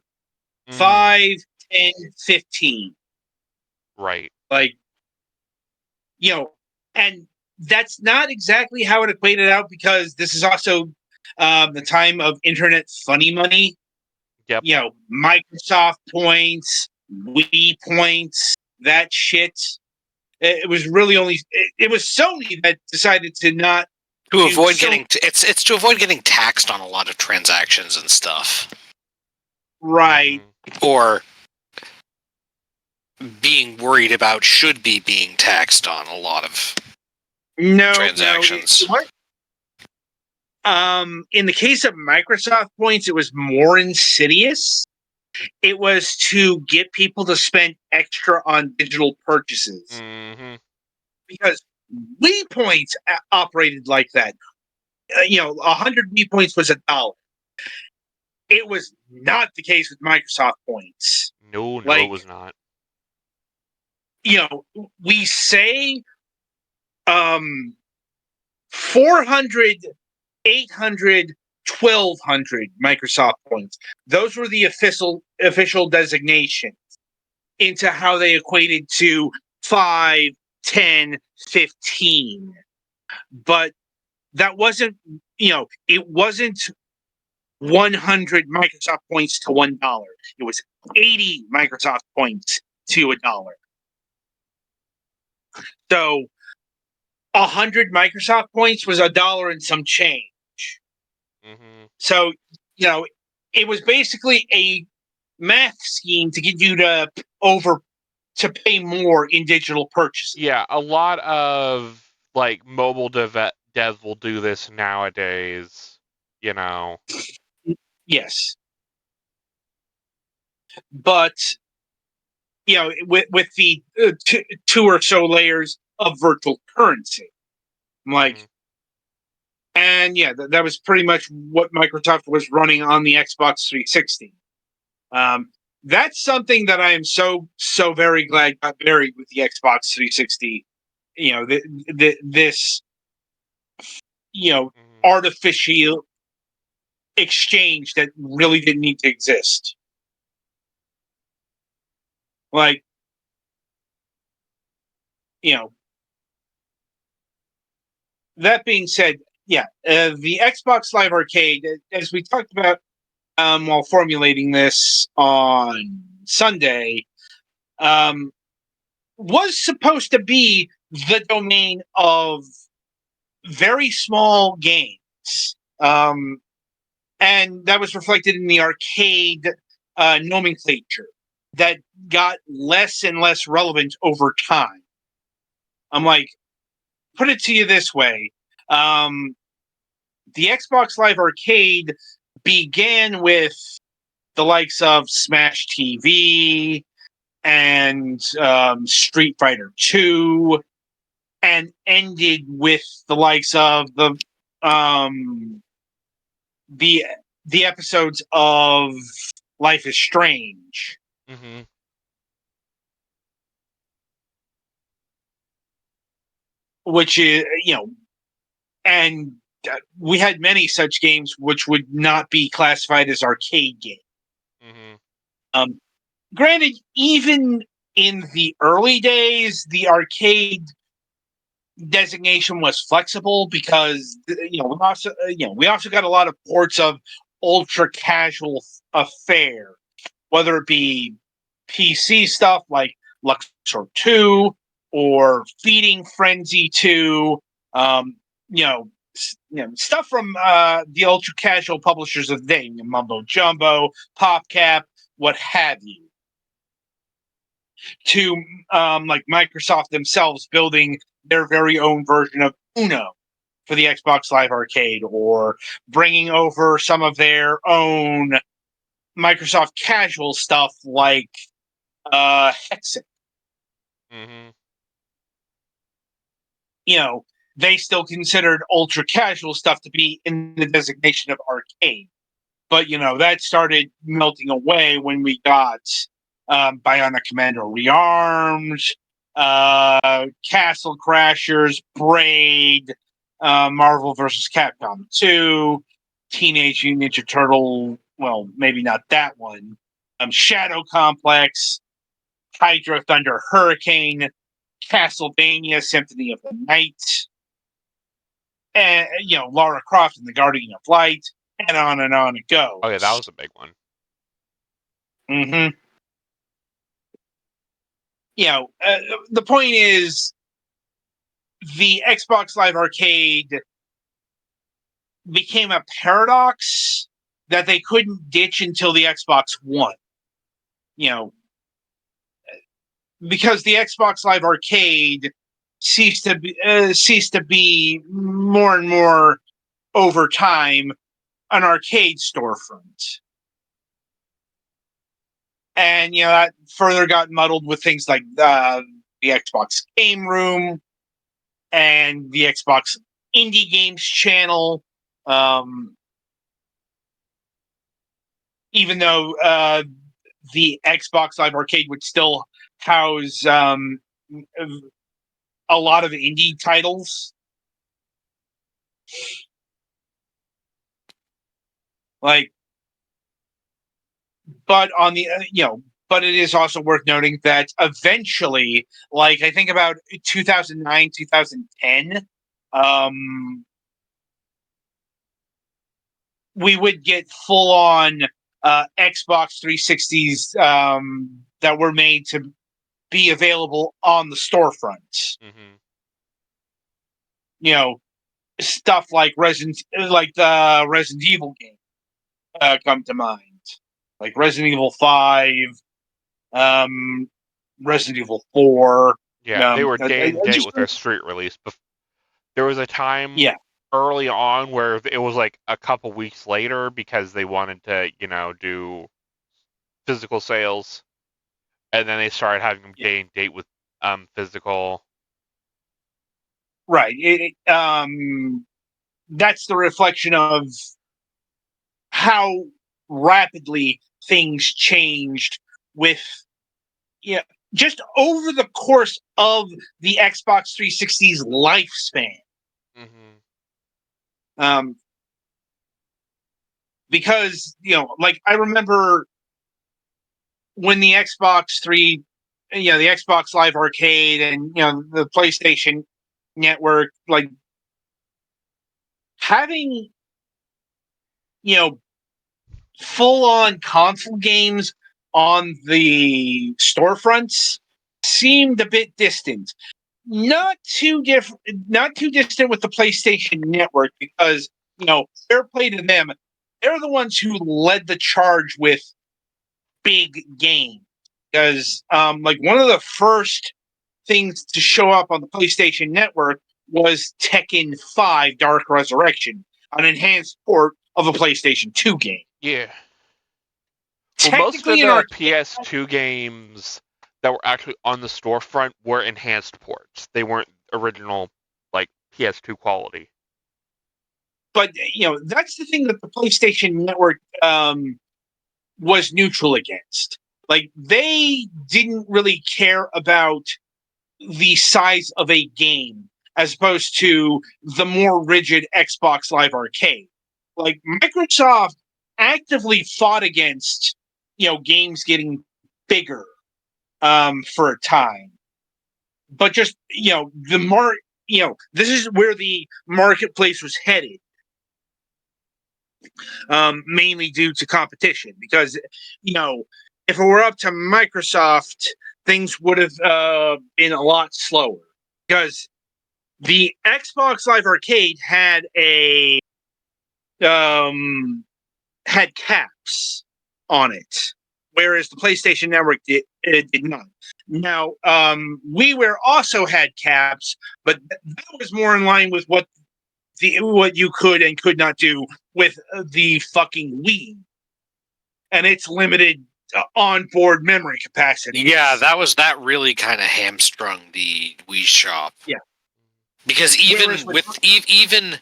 5, 10, 15. Right. Like, and that's not exactly how it equated out, because this is also the time of internet funny money. Yep. Microsoft points, Wii points, that shit. It was really only it was Sony that decided to not avoid getting it's to avoid getting taxed on a lot of transactions and stuff. Right. Or being worried about should be being taxed on a lot of transactions. In the case of Microsoft points, it was more insidious. It was to get people to spend extra on digital purchases. Mm-hmm. Because Wii points operated like that. 100 Wii points was $1. It was not the case with Microsoft points. No, it was not. We say 400, 800, 1,200 Microsoft points. Those were the official designations into how they equated to 5, 10, 15. But that wasn't, it wasn't 100 Microsoft points to $1. It was 80 Microsoft points to $1. So 100 Microsoft points was $1 and some change. Mm-hmm. So, it was basically a math scheme to get you to pay more in digital purchases. Yeah, a lot of mobile devs will do this nowadays. Yes, but with the two or so layers of virtual currency, and yeah, that was pretty much what Microsoft was running on the Xbox 360. That's something that I am so very glad got buried with the Xbox 360. This artificial exchange that really didn't need to exist. That being said, the Xbox Live Arcade, as we talked about while formulating this on Sunday, was supposed to be the domain of very small games. And that was reflected in the arcade nomenclature that got less and less relevant over time. I'm like, put it to you this way. The Xbox Live Arcade began with the likes of Smash TV and Street Fighter 2 and ended with the likes of the episodes of Life is Strange. Mm-hmm. Which is, and we had many such games which would not be classified as arcade games. Mm-hmm. Granted, even in the early days, the arcade designation was flexible because we also got a lot of ports of ultra casual affair, whether it be PC stuff like Luxor 2 or Feeding Frenzy 2, stuff from the ultra casual publishers of the day, Mumbo Jumbo, PopCap, what have you, to like Microsoft themselves building their very own version of Uno for the Xbox Live Arcade, or bringing over some of their own Microsoft casual stuff like Hexen. Mm-hmm. They still considered ultra casual stuff to be in the designation of arcade. But, that started melting away when we got Bionic Commando Rearmed, Castle Crashers, Braid, Marvel vs. Capcom 2, Teenage Mutant Ninja Turtle, well, maybe not that one, Shadow Complex, Hydro Thunder Hurricane, Castlevania Symphony of the Night, and Lara Croft and the Guardian of Light, and on it goes. Oh yeah, that was a big one. Mm-hmm. The point is, the Xbox Live Arcade became a paradox that they couldn't ditch until the Xbox One. Because the Xbox Live Arcade ceased to be more and more over time an arcade storefront. And that further got muddled with things like the Xbox Game Room and the Xbox Indie Games channel. Even though the Xbox Live Arcade would still house a lot of indie titles. But on the but it is also worth noting that eventually, like I think about 2009, 2010, we would get full on Xbox 360s that were made to be available on the storefront. Mm-hmm. Stuff like the Resident Evil game come to mind. Like Resident Evil 5, Resident Evil 4. Yeah, they were day and date with their street release. There was a time early on where it was like a couple weeks later because they wanted to, do physical sales, and then they started having them day and date with physical. Right. That's the reflection of how rapidly things changed with just over the course of the Xbox 360's lifespan. Mm-hmm. Because like I remember when the Xbox 3, the Xbox Live Arcade and the PlayStation Network, like having full-on console games on the storefronts seemed a bit distant. Not too distant with the PlayStation Network, because fair play to them, they're the ones who led the charge with big games. Because like one of the first things to show up on the PlayStation Network was Tekken 5 Dark Resurrection, an enhanced port of a PlayStation 2 game. Yeah. Well, most of the PS2 games that were actually on the storefront were enhanced ports. They weren't original like PS2 quality. But that's the thing that the PlayStation Network was neutral against. Like, they didn't really care about the size of a game as opposed to the more rigid Xbox Live Arcade. Like, Microsoft actively fought against games getting bigger for a time, but just this is where the marketplace was headed, mainly due to competition. Because if it were up to Microsoft, things would have been a lot slower. Because the Xbox Live Arcade had had caps on it, whereas the PlayStation Network did not. Now, WiiWare also had caps, but that was more in line with what you could and could not do with the fucking Wii and its limited onboard memory capacity. Yeah, that really kind of hamstrung the Wii shop. Yeah, because even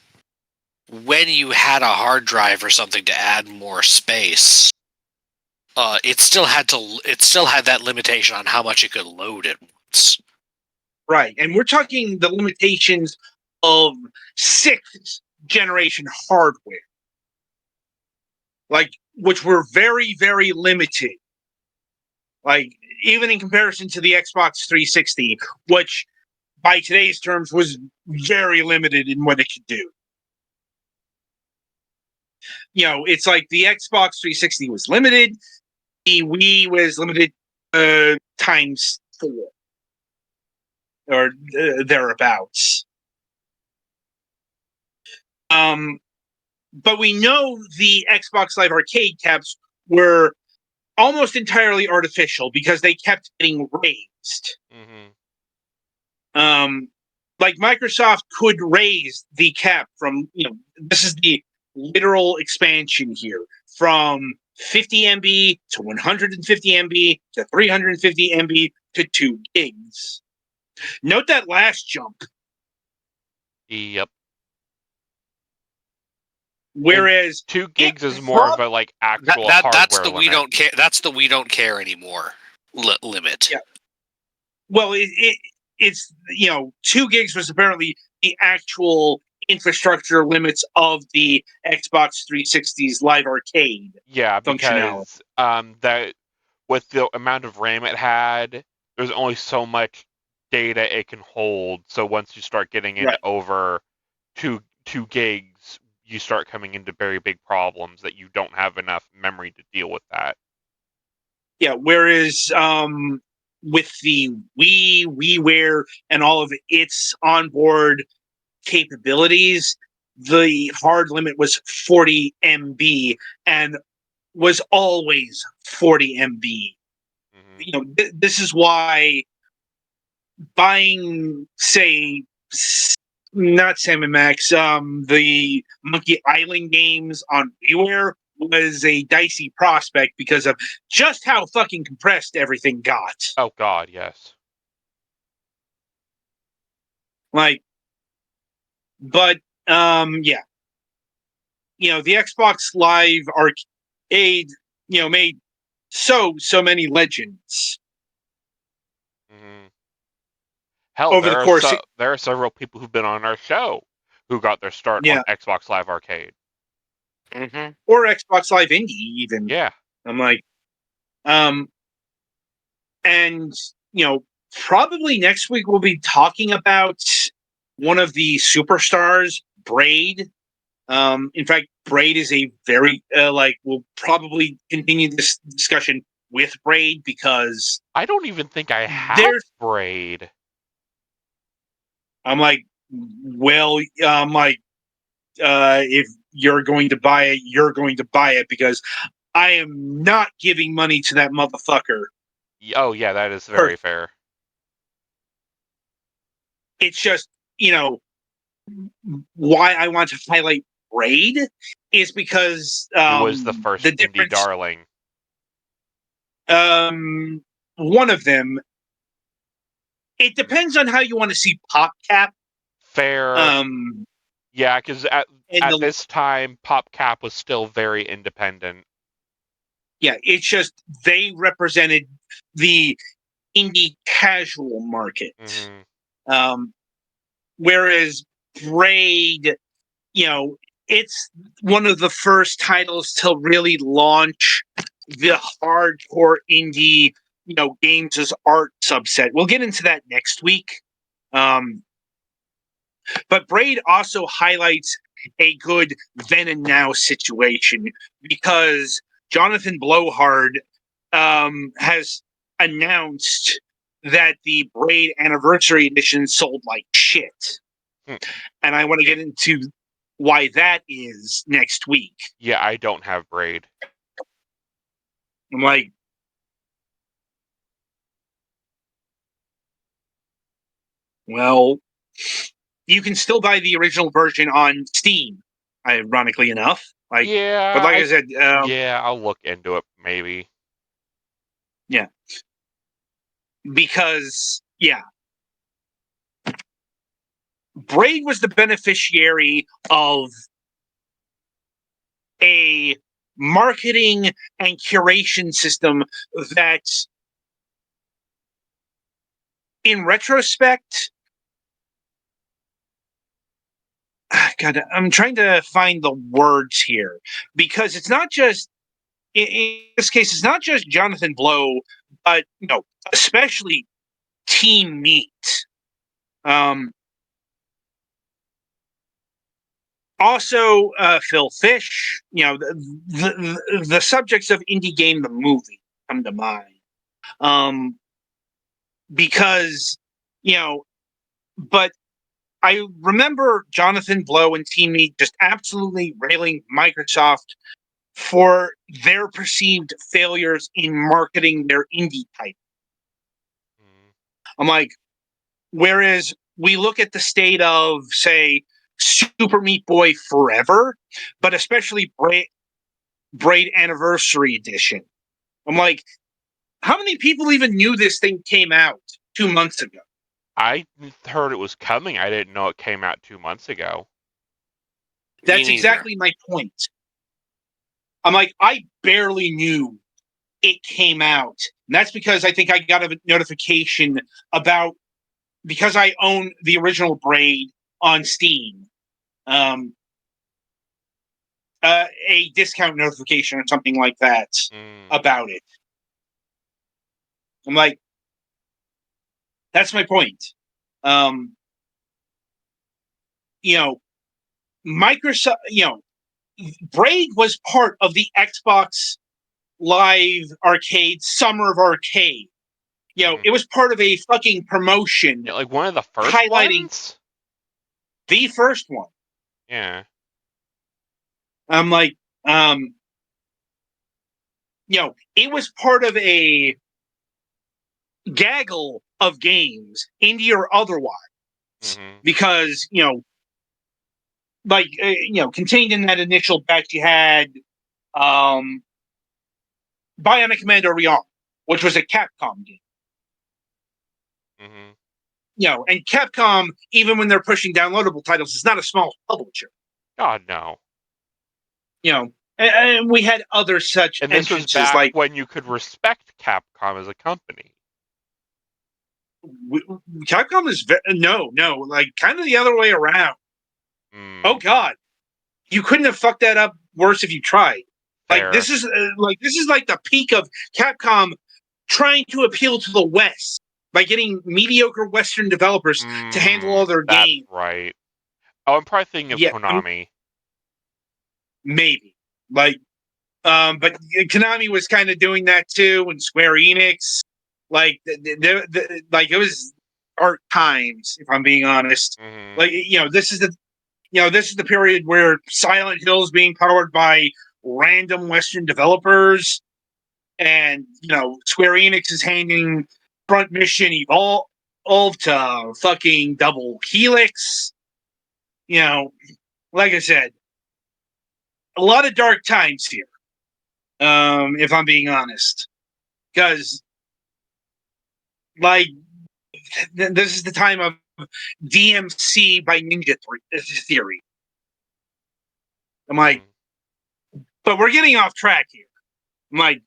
when you had a hard drive or something to add more space, it still had that limitation on how much it could load at once. Right, and we're talking the limitations of 6th generation hardware, like, which were very, very limited. Like, even in comparison to the Xbox 360, which by today's terms was very limited in what it could do. It's like the Xbox 360 was limited, the Wii was limited times 4 or thereabouts. But we know the Xbox Live Arcade caps were almost entirely artificial because they kept getting raised. Like, Microsoft could raise the cap from, this is the literal expansion here, from 50 MB to 150 MB to 350 MB to 2 gigs. Note that last jump. Yep. Whereas 2 gigs is more of a actual hardware that's the limit. we don't care. That's the we don't care anymore limit. Yeah. Well, it's 2 gigs was apparently the actual infrastructure limits of the Xbox 360's Live Arcade. Yeah, because that with the amount of RAM it had, there's only so much data it can hold. So once you start getting into over 2 gigs, you start coming into very big problems that you don't have enough memory to deal with that. Yeah, whereas with the WiiWare, and all of its onboard capabilities, the hard limit was 40 MB and was always 40 MB. This is why buying, say, not Sam & Max, the Monkey Island games on WiiWare was a dicey prospect because of just how fucking compressed everything got. Oh god, yes. But yeah. The Xbox Live Arcade, made so many legends. Hell, over the course there are several people who've been on our show who got their start on Xbox Live Arcade. Or Xbox Live Indie, even. Yeah. I'm like, and probably next week we'll be talking about one of the superstars, Braid. In fact, Braid is a very we'll probably continue this discussion with Braid because I don't even think I have Braid. I'm like, well, if you're going to buy it, you're going to buy it because I am not giving money to that motherfucker. Oh yeah, that is very fair. It's just, why I want to highlight Braid is because it was the first indie darling. One of them, It depends on how you want to see PopCap. Fair. Yeah, because at this time, PopCap was still very independent. Yeah, it's just they represented the indie casual market. Whereas Braid, it's one of the first titles to really launch the hardcore indie, games as art subset. We'll get into that next week. But Braid also highlights a good then and now situation because Jonathan Blowhard has announced that the Braid Anniversary Edition sold like shit. And I want to get into why that is next week. Yeah, I don't have Braid. I'm like, well, you can still buy the original version on Steam, ironically enough. Yeah, but like I said, yeah, I'll look into it maybe. Yeah, because Braid was the beneficiary of a marketing and curation system that, in retrospect, God, I'm trying to find the words here because it's not just, in this case, it's not just Jonathan Blow, but especially Team Meat. Also, Phil Fish. The subjects of Indie Game the movie come to mind. Because but I remember Jonathan Blow and Team Meat just absolutely railing Microsoft for their perceived failures in marketing their indie type. I'm like, whereas we look at the state of, say, Super Meat Boy Forever, but especially Braid Anniversary Edition. I'm like, how many people even knew this thing came out 2 months ago? I heard it was coming. I didn't know it came out 2 months ago. That's exactly my point. I'm like, I barely knew it came out. And that's because I think I got a notification because I own the original Braid on Steam. A discount notification or something like that about it. I'm like, that's my point. Microsoft, Braid was part of the Xbox Live Arcade Summer of Arcade. It was part of a fucking promotion. Like one of the first highlighting ones? The first one. Yeah. I'm like, it was part of a gaggle of games, indie or otherwise, because contained in that initial batch, you had Bionic Commando Rearm, which was a Capcom game. And Capcom, even when they're pushing downloadable titles, is not a small publisher. God, no. And we had other such and this was back when you could respect Capcom as a company. Capcom is kind of the other way around. Oh God, you couldn't have fucked that up worse if you tried. Fair. This is like the peak of Capcom trying to appeal to the West by getting mediocre Western developers to handle all their games. Right. Oh, I'm probably thinking of Konami. Maybe. But Konami was kind of doing that too, and Square Enix. It was art times, if I'm being honest. This is the period where Silent Hill is being powered by random Western developers, and Square Enix is handing Front Mission Evolve to fucking Double Helix. Like I said, a lot of dark times here. If I'm being honest, because this is the time of DMC by Ninja Theory. I'm like, but we're getting off track here. I'm like,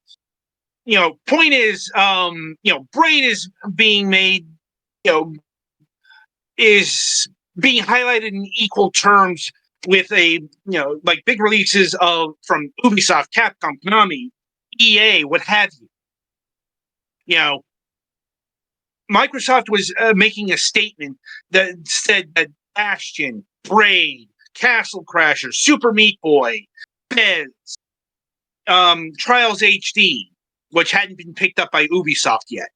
point is, Braid is being made, is being highlighted in equal terms with like big releases from Ubisoft, Capcom, Konami, EA, what have you. Microsoft was making a statement that said that Bastion, Braid, Castle Crashers, Super Meat Boy, Fez, Trials HD, which hadn't been picked up by Ubisoft yet.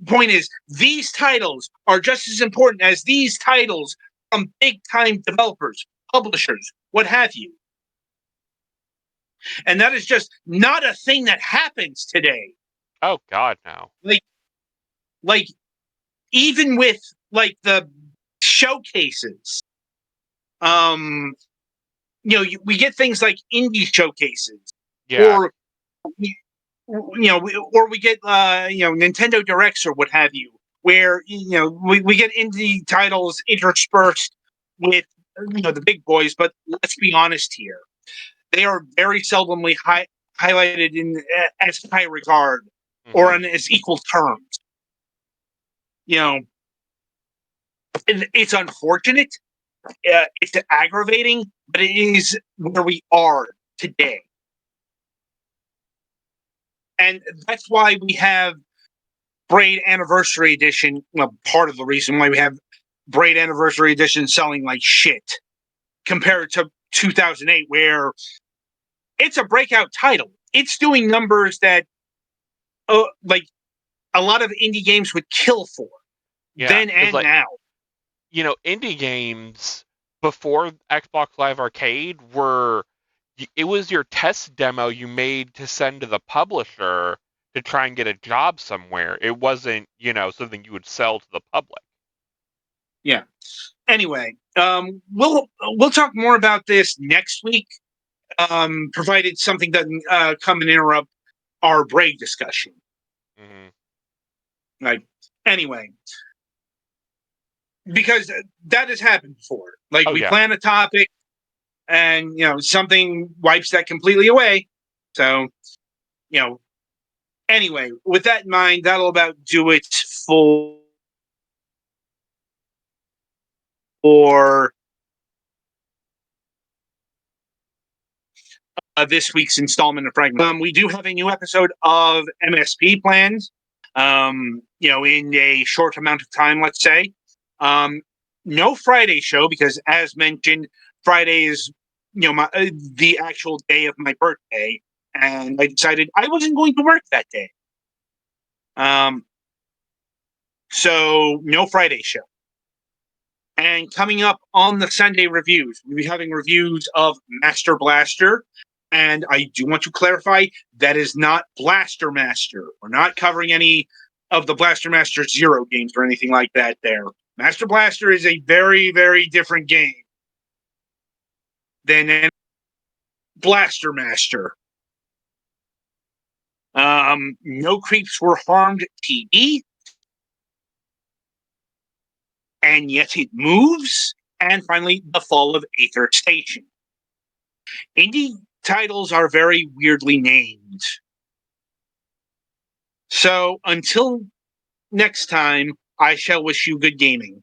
Point is, these titles are just as important as these titles from big-time developers, publishers, what have you. And that is just not a thing that happens today. Oh God, no. Like even with the showcases, we get things like indie showcases, or we get Nintendo Directs or what have you, where we get indie titles interspersed with the big boys. But let's be honest here, they are very seldomly highlighted in as high regard or on as equal terms. It's unfortunate, it's aggravating, but it is where we are today. And that's why we have Braid Anniversary Edition. Well, part of the reason why we have Braid Anniversary Edition selling like shit compared to 2008, where it's a breakout title. It's doing numbers that like a lot of indie games would kill for then and now. Indie games before Xbox Live Arcade it was your test demo you made to send to the publisher to try and get a job somewhere. It wasn't, something you would sell to the public. Yeah. Anyway, we'll talk more about this next week, provided something doesn't come and interrupt our Braid discussion. Anyway, because that has happened before. We plan a topic, and something wipes that completely away. So, anyway, with that in mind, that'll about do it for this week's installment of Fragments. We do have a new episode of MSP planned, in a short amount of time, let's say. No Friday show because, as mentioned, Friday is the actual day of my birthday, and I decided I wasn't going to work that day. So no Friday show. And coming up on the Sunday reviews, we'll be having reviews of Master Blaster. And I do want to clarify, that is not Blaster Master. We're not covering any of the Blaster Master Zero games or anything like that there. Master Blaster is a very, very different game than Blaster Master. No Creeps Were Harmed TD. And Yet It Moves. And finally, The Fall of Aether Station. Indie titles are very weirdly named. So until next time, I shall wish you good gaming.